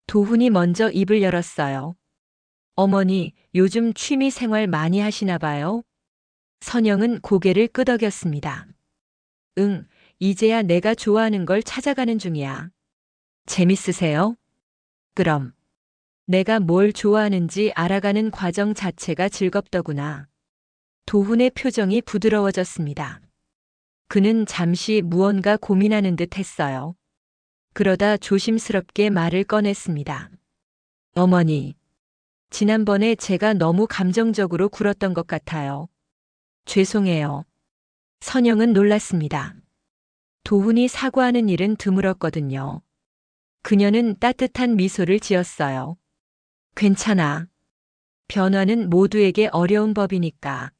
도훈이 먼저 입을 열었어요. 어머니, 요즘 취미 생활 많이 하시나 봐요? 선영은 고개를 끄덕였습니다. 응, 이제야 내가 좋아하는 걸 찾아가는 중이야. 재밌으세요? 그럼. 내가 뭘 좋아하는지 알아가는 과정 자체가 즐겁더구나. 도훈의 표정이 부드러워졌습니다. 그는 잠시 무언가 고민하는 듯 했어요. 그러다 조심스럽게 말을 꺼냈습니다. 어머니, 지난번에 제가 너무 감정적으로 굴었던 것 같아요. 죄송해요. 선영은 놀랐습니다. 도훈이 사과하는 일은 드물었거든요. 그녀는 따뜻한 미소를 지었어요. 괜찮아. 변화는 모두에게 어려운 법이니까.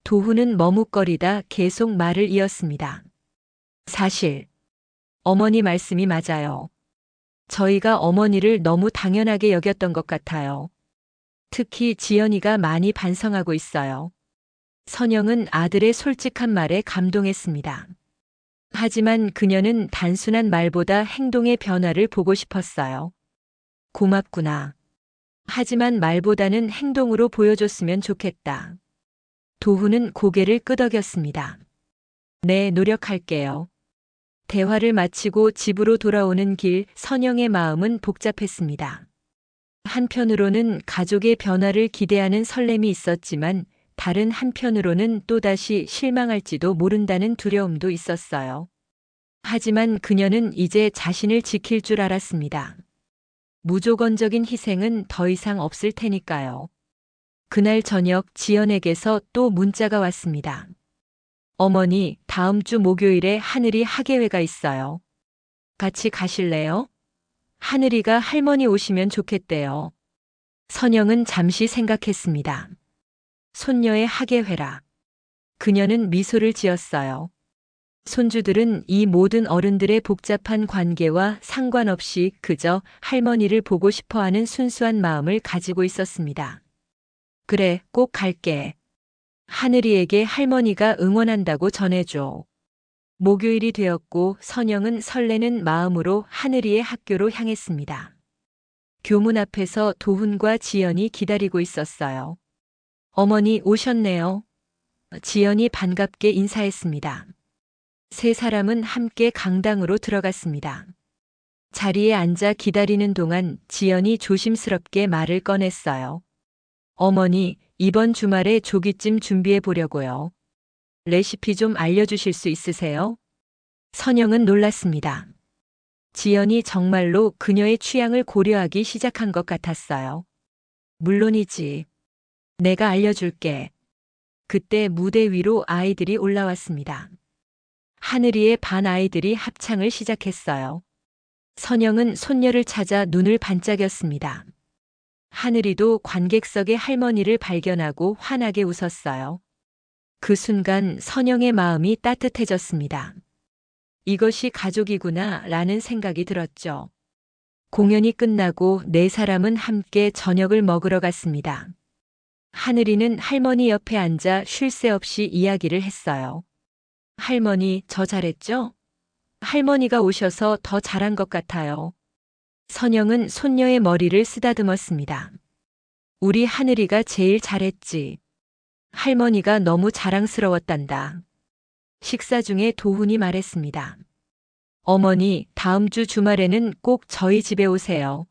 도훈은 머뭇거리다 계속 말을 이었습니다. 사실, 어머니 말씀이 맞아요. 저희가 어머니를 너무 당연하게 여겼던 것 같아요. 특히 지연이가 많이 반성하고 있어요. 선영은 아들의 솔직한 말에 감동했습니다. 하지만 그녀는 단순한 말보다 행동의 변화를 보고 싶었어요. 고맙구나. 하지만 말보다는 행동으로 보여줬으면 좋겠다. 도훈은 고개를 끄덕였습니다. 네, 노력할게요. 대화를 마치고 집으로 돌아오는 길 선영의 마음은 복잡했습니다. 한편으로는 가족의 변화를 기대하는 설렘이 있었지만 다른 한편으로는 또다시 실망할지도 모른다는 두려움도 있었어요. 하지만 그녀는 이제 자신을 지킬 줄 알았습니다. 무조건적인 희생은 더 이상 없을 테니까요. 그날 저녁 지연에게서 또 문자가 왔습니다. 어머니, 다음 주 목요일에 하늘이 학예회가 있어요. 같이 가실래요? 하늘이가 할머니 오시면 좋겠대요. 선영은 잠시 생각했습니다. 손녀의 학예회라. 그녀는 미소를 지었어요. 손주들은 이 모든 어른들의 복잡한 관계와 상관없이 그저 할머니를 보고 싶어하는 순수한 마음을 가지고 있었습니다. 그래, 꼭 갈게. 하늘이에게 할머니가 응원한다고 전해줘. 목요일이 되었고 선영은 설레는 마음으로 하늘이의 학교로 향했습니다. 교문 앞에서 도훈과 지연이 기다리고 있었어요. 어머니 오셨네요. 지연이 반갑게 인사했습니다. 세 사람은 함께 강당으로 들어갔습니다. 자리에 앉아 기다리는 동안 지연이 조심스럽게 말을 꺼냈어요. 어머니, 이번 주말에 조기찜 준비해 보려고요. 레시피 좀 알려주실 수 있으세요? 선영은 놀랐습니다. 지연이 정말로 그녀의 취향을 고려하기 시작한 것 같았어요. 물론이지. 내가 알려줄게. 그때 무대 위로 아이들이 올라왔습니다. 하늘이의 반 아이들이 합창을 시작했어요. 선영은 손녀를 찾아 눈을 반짝였습니다. 하늘이도 관객석의 할머니를 발견하고 환하게 웃었어요. 그 순간 선영의 마음이 따뜻해졌습니다. 이것이 가족이구나 라는 생각이 들었죠. 공연이 끝나고 네 사람은 함께 저녁을 먹으러 갔습니다. 하늘이는 할머니 옆에 앉아 쉴 새 없이 이야기를 했어요. 할머니, 저 잘했죠? 할머니가 오셔서 더 잘한 것 같아요. 선영은 손녀의 머리를 쓰다듬었습니다. 우리 하늘이가 제일 잘했지. 할머니가 너무 자랑스러웠단다. 식사 중에 도훈이 말했습니다. 어머니, 다음 주 주말에는 꼭 저희 집에 오세요.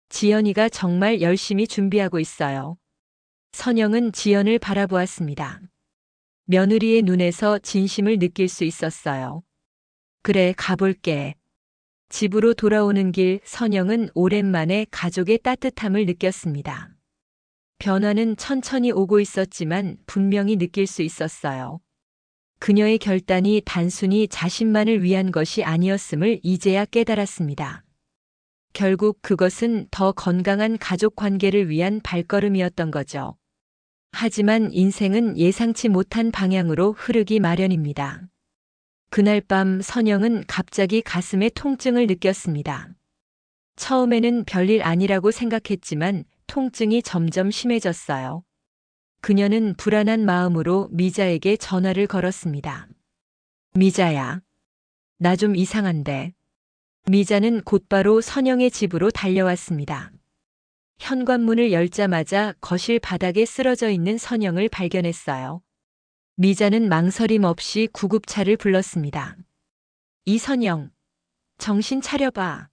지연이가 정말 열심히 준비하고 있어요. 선영은 지연을 바라보았습니다. 며느리의 눈에서 진심을 느낄 수 있었어요. 그래, 가볼게. 집으로 돌아오는 길 선영은 오랜만에 가족의 따뜻함을 느꼈습니다. 변화는 천천히 오고 있었지만 분명히 느낄 수 있었어요. 그녀의 결단이 단순히 자신만을 위한 것이 아니었음을 이제야 깨달았습니다. 결국 그것은 더 건강한 가족 관계를 위한 발걸음이었던 거죠. 하지만 인생은 예상치 못한 방향으로 흐르기 마련입니다. 그날 밤 선영은 갑자기 가슴에 통증을 느꼈습니다. 처음에는 별일 아니라고 생각했지만 통증이 점점 심해졌어요. 그녀는 불안한 마음으로 미자에게 전화를 걸었습니다. 미자야, 나 좀 이상한데. 미자는 곧바로 선영의 집으로 달려왔습니다. 현관문을 열자마자 거실 바닥에 쓰러져 있는 선영을 발견했어요. 미자는 망설임 없이 구급차를 불렀습니다. 이선영, 정신 차려봐.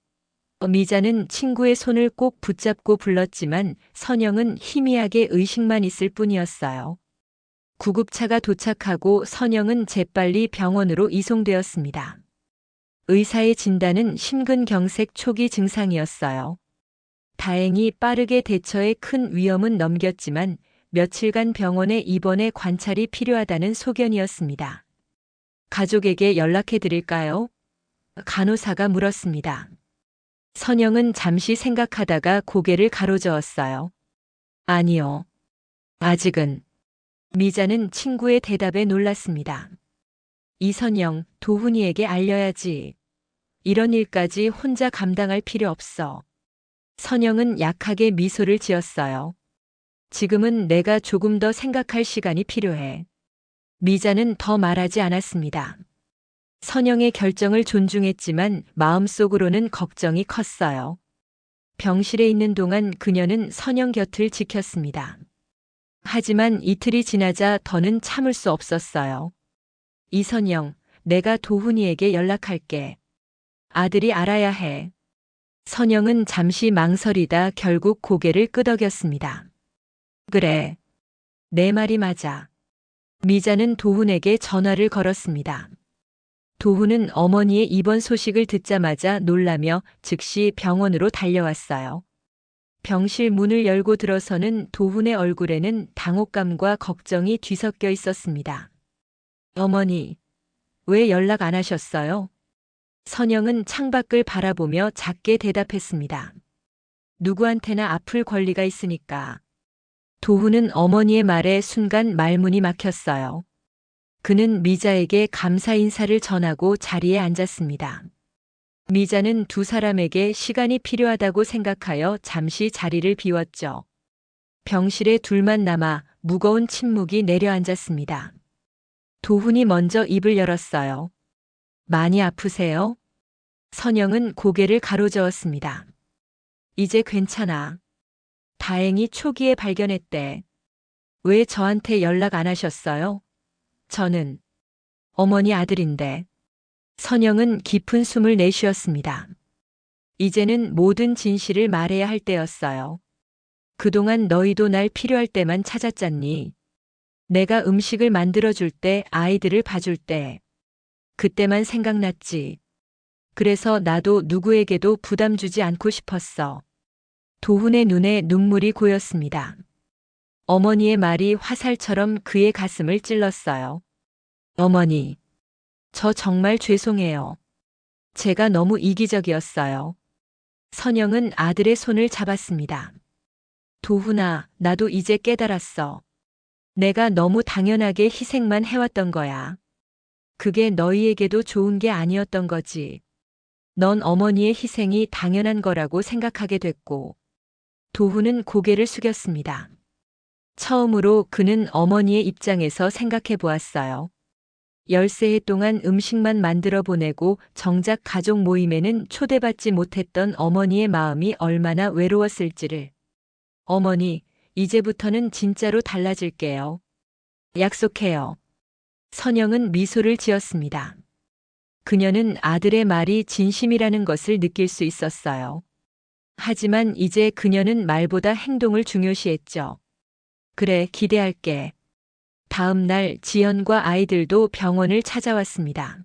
미자는 친구의 손을 꼭 붙잡고 불렀지만 선영은 희미하게 의식만 있을 뿐이었어요. 구급차가 도착하고 선영은 재빨리 병원으로 이송되었습니다. 의사의 진단은 심근경색 초기 증상이었어요. 다행히 빠르게 대처해 큰 위험은 넘겼지만 며칠간 병원에 입원해 관찰이 필요하다는 소견이었습니다. 가족에게 연락해 드릴까요? 간호사가 물었습니다. 선영은 잠시 생각하다가 고개를 가로저었어요. 아니요. 아직은. 미자는 친구의 대답에 놀랐습니다. 이선영, 도훈이에게 알려야지. 이런 일까지 혼자 감당할 필요 없어. 선영은 약하게 미소를 지었어요. 지금은 내가 조금 더 생각할 시간이 필요해. 미자는 더 말하지 않았습니다. 선영의 결정을 존중했지만 마음속으로는 걱정이 컸어요. 병실에 있는 동안 그녀는 선영 곁을 지켰습니다. 하지만 이틀이 지나자 더는 참을 수 없었어요. 이선영, 내가 도훈이에게 연락할게. 아들이 알아야 해. 선영은 잠시 망설이다 결국 고개를 끄덕였습니다. 그래. 내 말이 맞아. 미자는 도훈에게 전화를 걸었습니다. 도훈은 어머니의 입원 소식을 듣자마자 놀라며 즉시 병원으로 달려왔어요. 병실 문을 열고 들어서는 도훈의 얼굴에는 당혹감과 걱정이 뒤섞여 있었습니다. 어머니, 왜 연락 안 하셨어요? 선영은 창밖을 바라보며 작게 대답했습니다. 누구한테나 아플 권리가 있으니까. 도훈은 어머니의 말에 순간 말문이 막혔어요. 그는 미자에게 감사 인사를 전하고 자리에 앉았습니다. 미자는 두 사람에게 시간이 필요하다고 생각하여 잠시 자리를 비웠죠. 병실에 둘만 남아 무거운 침묵이 내려앉았습니다. 도훈이 먼저 입을 열었어요. 많이 아프세요? 선영은 고개를 가로저었습니다. 이제 괜찮아. 다행히 초기에 발견했대. 왜 저한테 연락 안 하셨어요? 저는 어머니 아들인데. 선영은 깊은 숨을 내쉬었습니다. 이제는 모든 진실을 말해야 할 때였어요. 그동안 너희도 날 필요할 때만 찾았잖니. 내가 음식을 만들어줄 때, 아이들을 봐줄 때. 그때만 생각났지. 그래서 나도 누구에게도 부담 주지 않고 싶었어. 도훈의 눈에 눈물이 고였습니다. 어머니의 말이 화살처럼 그의 가슴을 찔렀어요. 어머니, 저 정말 죄송해요. 제가 너무 이기적이었어요. 선영은 아들의 손을 잡았습니다. 도훈아, 나도 이제 깨달았어. 내가 너무 당연하게 희생만 해왔던 거야. 그게 너희에게도 좋은 게 아니었던 거지. 넌 어머니의 희생이 당연한 거라고 생각하게 됐고. 도훈은 고개를 숙였습니다. 처음으로 그는 어머니의 입장에서 생각해 보았어요. 13해 동안 음식만 만들어 보내고 정작 가족 모임에는 초대받지 못했던 어머니의 마음이 얼마나 외로웠을지를. 어머니, 이제부터는 진짜로 달라질게요. 약속해요. 선영은 미소를 지었습니다. 그녀는 아들의 말이 진심이라는 것을 느낄 수 있었어요. 하지만 이제 그녀는 말보다 행동을 중요시했죠. 그래, 기대할게. 다음 날 지연과 아이들도 병원을 찾아왔습니다.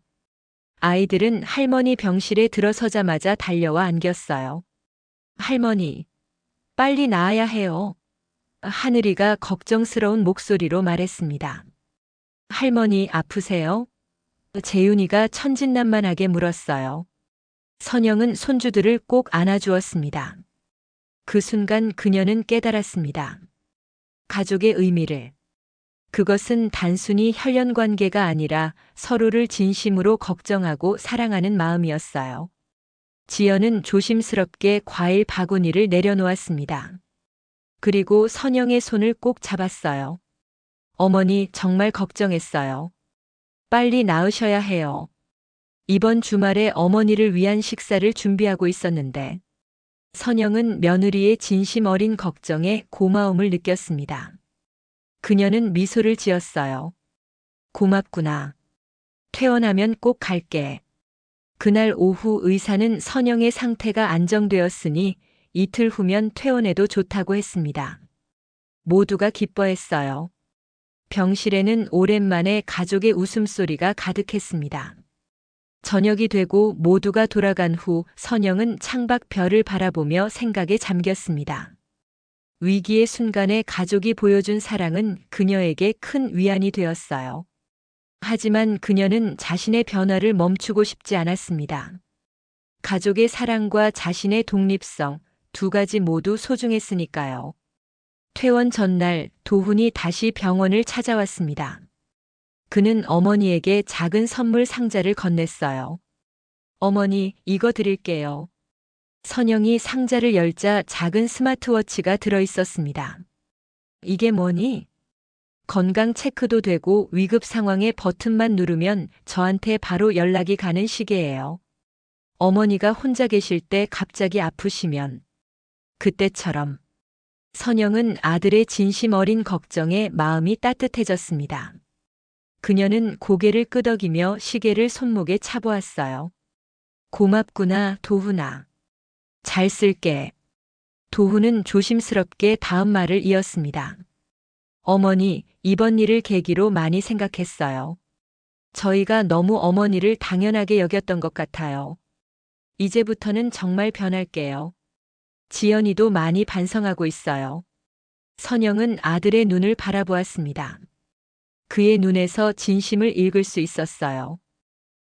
아이들은 할머니 병실에 들어서자마자 달려와 안겼어요. 할머니, 빨리 나아야 해요. 하늘이가 걱정스러운 목소리로 말했습니다. 할머니 아프세요? 재윤이가 천진난만하게 물었어요. 선영은 손주들을 꼭 안아주었습니다. 그 순간 그녀는 깨달았습니다. 가족의 의미를. 그것은 단순히 혈연 관계가 아니라 서로를 진심으로 걱정하고 사랑하는 마음이었어요. 지연은 조심스럽게 과일 바구니를 내려놓았습니다. 그리고 선영의 손을 꼭 잡았어요. 어머니 정말 걱정했어요. 빨리 나으셔야 해요. 이번 주말에 어머니를 위한 식사를 준비하고 있었는데. 선영은 며느리의 진심 어린 걱정에 고마움을 느꼈습니다. 그녀는 미소를 지었어요. 고맙구나. 퇴원하면 꼭 갈게. 그날 오후 의사는 선영의 상태가 안정되었으니 이틀 후면 퇴원해도 좋다고 했습니다. 모두가 기뻐했어요. 병실에는 오랜만에 가족의 웃음소리가 가득했습니다. 저녁이 되고 모두가 돌아간 후 선영은 창밖 별을 바라보며 생각에 잠겼습니다. 위기의 순간에 가족이 보여준 사랑은 그녀에게 큰 위안이 되었어요. 하지만 그녀는 자신의 변화를 멈추고 싶지 않았습니다. 가족의 사랑과 자신의 독립성, 두 가지 모두 소중했으니까요. 퇴원 전날 도훈이 다시 병원을 찾아왔습니다. 그는 어머니에게 작은 선물 상자를 건넸어요. 어머니, 이거 드릴게요. 선영이 상자를 열자 작은 스마트워치가 들어있었습니다. 이게 뭐니? 건강 체크도 되고 위급 상황에 버튼만 누르면 저한테 바로 연락이 가는 시계예요. 어머니가 혼자 계실 때 갑자기 아프시면 그때처럼. 선영은 아들의 진심 어린 걱정에 마음이 따뜻해졌습니다. 그녀는 고개를 끄덕이며 시계를 손목에 차보았어요. 고맙구나, 도훈아. 잘 쓸게. 도훈은 조심스럽게 다음 말을 이었습니다. 어머니, 이번 일을 계기로 많이 생각했어요. 저희가 너무 어머니를 당연하게 여겼던 것 같아요. 이제부터는 정말 변할게요. 지연이도 많이 반성하고 있어요. 선영은 아들의 눈을 바라보았습니다. 그의 눈에서 진심을 읽을 수 있었어요.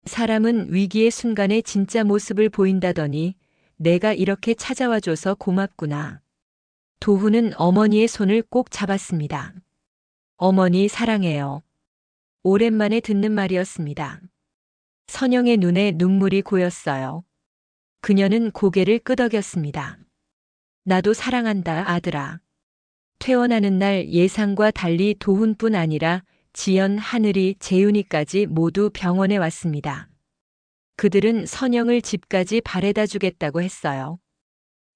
사람은 위기의 순간에 진짜 모습을 보인다더니 내가 이렇게 찾아와줘서 고맙구나. 도훈은 어머니의 손을 꼭 잡았습니다. 어머니 사랑해요. 오랜만에 듣는 말이었습니다. 선영의 눈에 눈물이 고였어요. 그녀는 고개를 끄덕였습니다. 나도 사랑한다, 아들아. 퇴원하는 날 예상과 달리 도훈뿐 아니라 지연, 하늘이, 재윤이까지 모두 병원에 왔습니다. 그들은 선영을 집까지 바래다 주겠다고 했어요.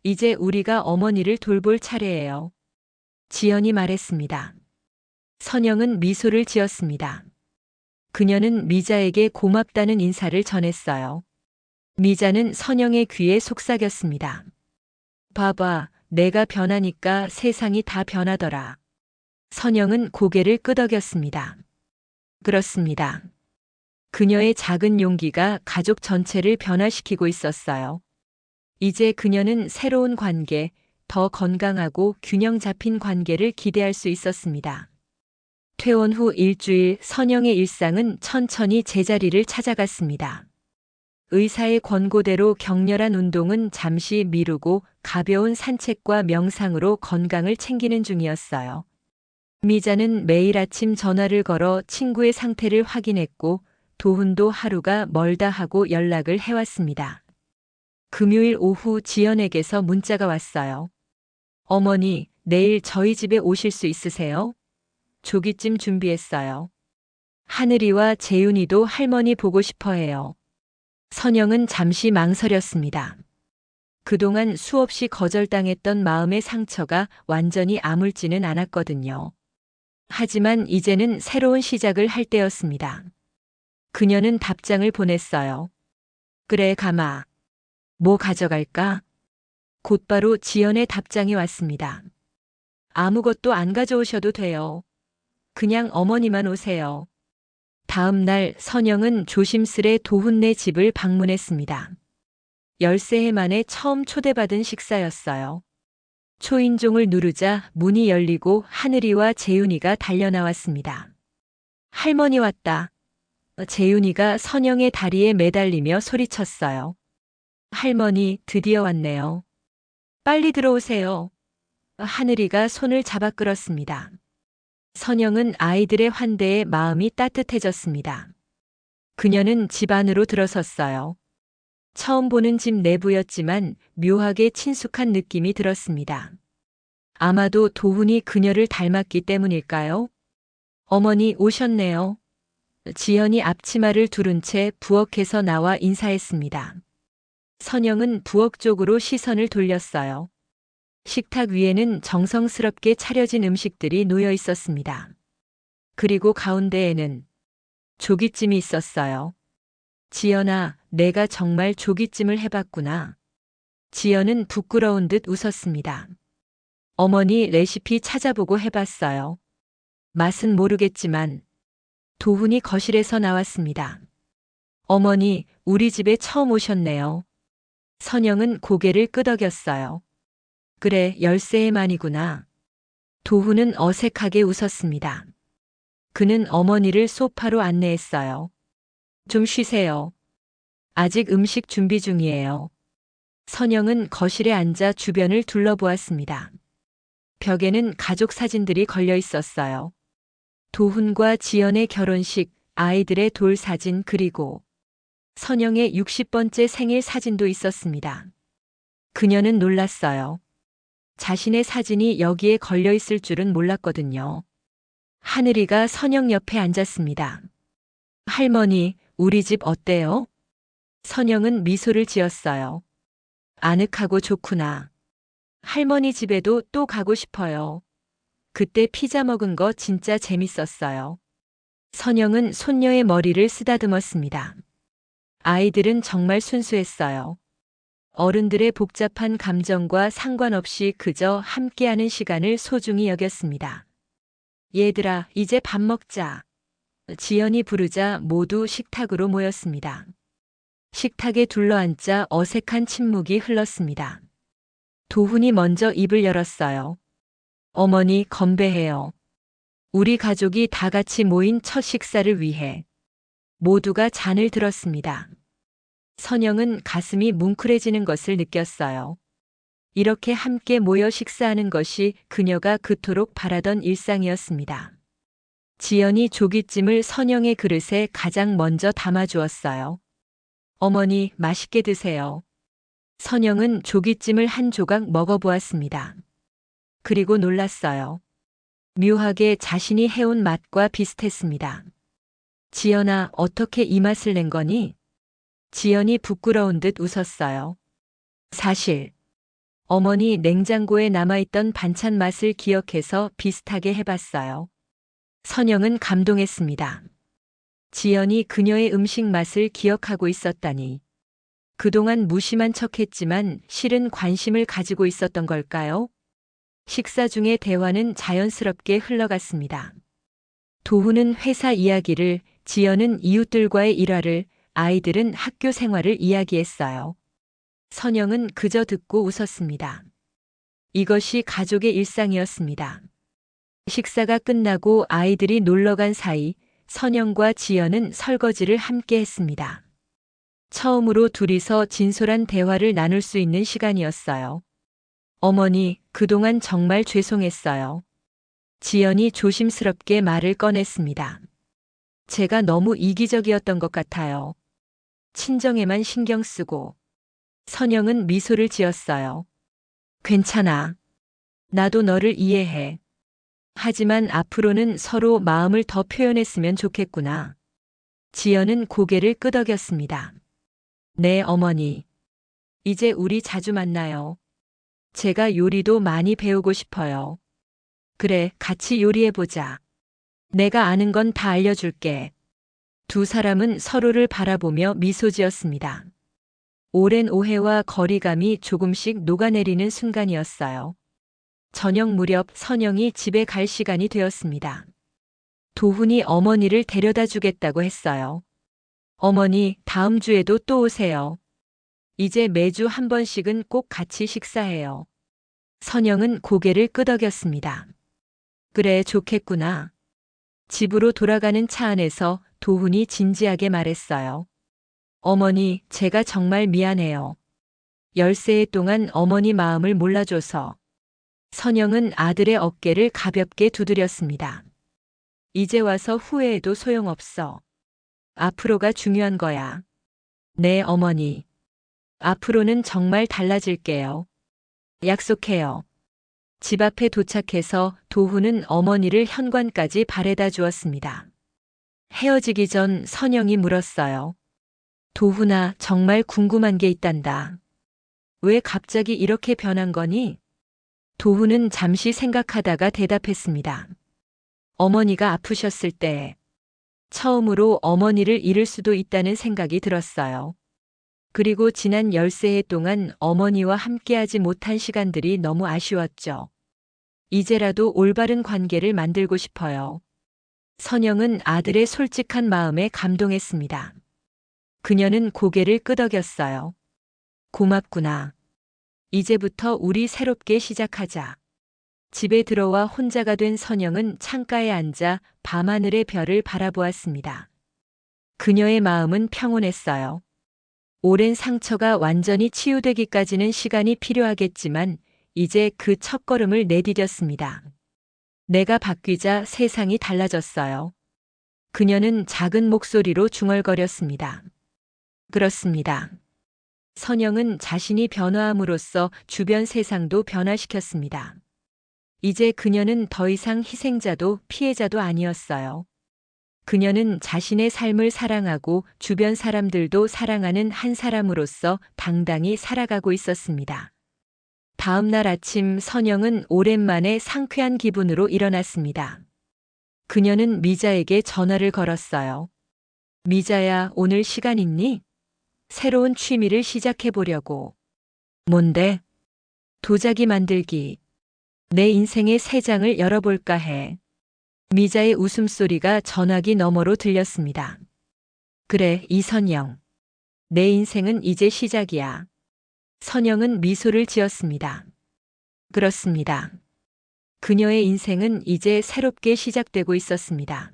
이제 우리가 어머니를 돌볼 차례예요. 지연이 말했습니다. 선영은 미소를 지었습니다. 그녀는 미자에게 고맙다는 인사를 전했어요. 미자는 선영의 귀에 속삭였습니다. 봐봐, 내가 변하니까 세상이 다 변하더라. 선영은 고개를 끄덕였습니다. 그렇습니다. 그녀의 작은 용기가 가족 전체를 변화시키고 있었어요. 이제 그녀는 새로운 관계, 더 건강하고 균형 잡힌 관계를 기대할 수 있었습니다. 퇴원 후 일주일 선영의 일상은 천천히 제자리를 찾아갔습니다. 의사의 권고대로 격렬한 운동은 잠시 미루고 가벼운 산책과 명상으로 건강을 챙기는 중이었어요. 미자는 매일 아침 전화를 걸어 친구의 상태를 확인했고 도훈도 하루가 멀다 하고 연락을 해왔습니다. 금요일 오후 지연에게서 문자가 왔어요. 어머니, 내일 저희 집에 오실 수 있으세요? 조기찜 준비했어요. 하늘이와 재윤이도 할머니 보고 싶어 해요. 선영은 잠시 망설였습니다. 그동안 수없이 거절당했던 마음의 상처가 완전히 아물지는 않았거든요. 하지만 이제는 새로운 시작을 할 때였습니다. 그녀는 답장을 보냈어요. 그래, 가마. 뭐 가져갈까? 곧바로 지연의 답장이 왔습니다. 아무것도 안 가져오셔도 돼요. 그냥 어머니만 오세요. 다음 날 선영은 조심스레 도훈네 집을 방문했습니다. 13해 만에 처음 초대받은 식사였어요. 초인종을 누르자 문이 열리고 하늘이와 재윤이가 달려나왔습니다. 할머니 왔다. 재윤이가 선영의 다리에 매달리며 소리쳤어요. 할머니, 드디어 왔네요. 빨리 들어오세요. 하늘이가 손을 잡아 끌었습니다. 선영은 아이들의 환대에 마음이 따뜻해졌습니다. 그녀는 집 안으로 들어섰어요. 처음 보는 집 내부였지만 묘하게 친숙한 느낌이 들었습니다. 아마도 도훈이 그녀를 닮았기 때문일까요? 어머니 오셨네요. 지연이 앞치마를 두른 채 부엌에서 나와 인사했습니다. 선영은 부엌 쪽으로 시선을 돌렸어요. 식탁 위에는 정성스럽게 차려진 음식들이 놓여 있었습니다. 그리고 가운데에는 조기찜이 있었어요. 지연아, 내가 정말 조기찜을 해봤구나. 지연은 부끄러운 듯 웃었습니다. 어머니 레시피 찾아보고 해봤어요. 맛은 모르겠지만 도훈이 거실에서 나왔습니다. 어머니, 우리 집에 처음 오셨네요. 선영은 고개를 끄덕였어요. 그래, 열쇠의 만이구나. 도훈은 어색하게 웃었습니다. 그는 어머니를 소파로 안내했어요. 좀 쉬세요. 아직 음식 준비 중이에요. 선영은 거실에 앉아 주변을 둘러보았습니다. 벽에는 가족 사진들이 걸려 있었어요. 도훈과 지연의 결혼식, 아이들의 돌 사진 그리고 선영의 60번째 생일 사진도 있었습니다. 그녀는 놀랐어요. 자신의 사진이 여기에 걸려 있을 줄은 몰랐거든요. 하늘이가 선영 옆에 앉았습니다. 할머니, 우리 집 어때요? 선영은 미소를 지었어요. 아늑하고 좋구나. 할머니 집에도 또 가고 싶어요. 그때 피자 먹은 거 진짜 재밌었어요. 선영은 손녀의 머리를 쓰다듬었습니다. 아이들은 정말 순수했어요. 어른들의 복잡한 감정과 상관없이 그저 함께하는 시간을 소중히 여겼습니다. 얘들아, 이제 밥 먹자. 지연이 부르자 모두 식탁으로 모였습니다. 식탁에 둘러앉자 어색한 침묵이 흘렀습니다. 도훈이 먼저 입을 열었어요. 어머니, 건배해요. 우리 가족이 다 같이 모인 첫 식사를 위해. 모두가 잔을 들었습니다. 선영은 가슴이 뭉클해지는 것을 느꼈어요. 이렇게 함께 모여 식사하는 것이 그녀가 그토록 바라던 일상이었습니다. 지연이 조깃찜을 선영의 그릇에 가장 먼저 담아주었어요. 어머니, 맛있게 드세요. 선영은 조깃찜을 한 조각 먹어보았습니다. 그리고 놀랐어요. 묘하게 자신이 해온 맛과 비슷했습니다. 지연아, 어떻게 이 맛을 낸 거니? 지연이 부끄러운 듯 웃었어요. 사실 어머니 냉장고에 남아있던 반찬 맛을 기억해서 비슷하게 해봤어요. 선영은 감동했습니다. 지연이 그녀의 음식 맛을 기억하고 있었다니. 그동안 무심한 척했지만 실은 관심을 가지고 있었던 걸까요? 식사 중에 대화는 자연스럽게 흘러갔습니다. 도훈은 회사 이야기를, 지연은 이웃들과의 일화를, 아이들은 학교 생활을 이야기했어요. 선영은 그저 듣고 웃었습니다. 이것이 가족의 일상이었습니다. 식사가 끝나고 아이들이 놀러간 사이 선영과 지연은 설거지를 함께 했습니다. 처음으로 둘이서 진솔한 대화를 나눌 수 있는 시간이었어요. 어머니, 그동안 정말 죄송했어요. 지연이 조심스럽게 말을 꺼냈습니다. 제가 너무 이기적이었던 것 같아요. 친정에만 신경 쓰고. 선영은 미소를 지었어요. 괜찮아. 나도 너를 이해해. 하지만 앞으로는 서로 마음을 더 표현했으면 좋겠구나. 지연은 고개를 끄덕였습니다. 네, 어머니. 이제 우리 자주 만나요. 제가 요리도 많이 배우고 싶어요. 그래, 같이 요리해보자. 내가 아는 건 다 알려줄게. 두 사람은 서로를 바라보며 미소 지었습니다. 오랜 오해와 거리감이 조금씩 녹아내리는 순간이었어요. 저녁 무렵 선영이 집에 갈 시간이 되었습니다. 도훈이 어머니를 데려다 주겠다고 했어요. 어머니, 다음 주에도 또 오세요. 이제 매주 한 번씩은 꼭 같이 식사해요. 선영은 고개를 끄덕였습니다. 그래, 좋겠구나. 집으로 돌아가는 차 안에서 도훈이 진지하게 말했어요. 어머니, 제가 정말 미안해요. 13해 동안 어머니 마음을 몰라줘서. 선영은 아들의 어깨를 가볍게 두드렸습니다. 이제 와서 후회해도 소용없어. 앞으로가 중요한 거야. 네, 어머니. 앞으로는 정말 달라질게요. 약속해요. 집 앞에 도착해서 도훈은 어머니를 현관까지 바래다 주었습니다. 헤어지기 전 선영이 물었어요. 도훈아, 정말 궁금한 게 있단다. 왜 갑자기 이렇게 변한 거니? 도훈은 잠시 생각하다가 대답했습니다. 어머니가 아프셨을 때 처음으로 어머니를 잃을 수도 있다는 생각이 들었어요. 그리고 지난 13해 동안 어머니와 함께하지 못한 시간들이 너무 아쉬웠죠. 이제라도 올바른 관계를 만들고 싶어요. 선영은 아들의 솔직한 마음에 감동했습니다. 그녀는 고개를 끄덕였어요. 고맙구나. 이제부터 우리 새롭게 시작하자. 집에 들어와 혼자가 된 선영은 창가에 앉아 밤하늘의 별을 바라보았습니다. 그녀의 마음은 평온했어요. 오랜 상처가 완전히 치유되기까지는 시간이 필요하겠지만 이제 그 첫걸음을 내디뎠습니다. 내가 바뀌자 세상이 달라졌어요. 그녀는 작은 목소리로 중얼거렸습니다. 그렇습니다. 선영은 자신이 변화함으로써 주변 세상도 변화시켰습니다. 이제 그녀는 더 이상 희생자도 피해자도 아니었어요. 그녀는 자신의 삶을 사랑하고 주변 사람들도 사랑하는 한 사람으로서 당당히 살아가고 있었습니다. 다음 날 아침 선영은 오랜만에 상쾌한 기분으로 일어났습니다. 그녀는 미자에게 전화를 걸었어요. 미자야, 오늘 시간 있니? 새로운 취미를 시작해 보려고. 뭔데? 도자기 만들기. 내 인생의 새 장을 열어볼까 해. 미자의 웃음소리가 전화기 너머로 들렸습니다. 그래, 이선영. 내 인생은 이제 시작이야. 선영은 미소를 지었습니다. 그렇습니다. 그녀의 인생은 이제 새롭게 시작되고 있었습니다.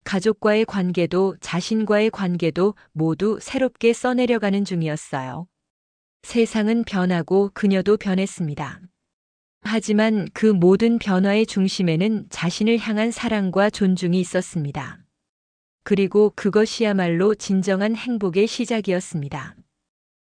가족과의 관계도 자신과의 관계도 모두 새롭게 써내려가는 중이었어요. 세상은 변하고 그녀도 변했습니다. 하지만 그 모든 변화의 중심에는 자신을 향한 사랑과 존중이 있었습니다. 그리고 그것이야말로 진정한 행복의 시작이었습니다.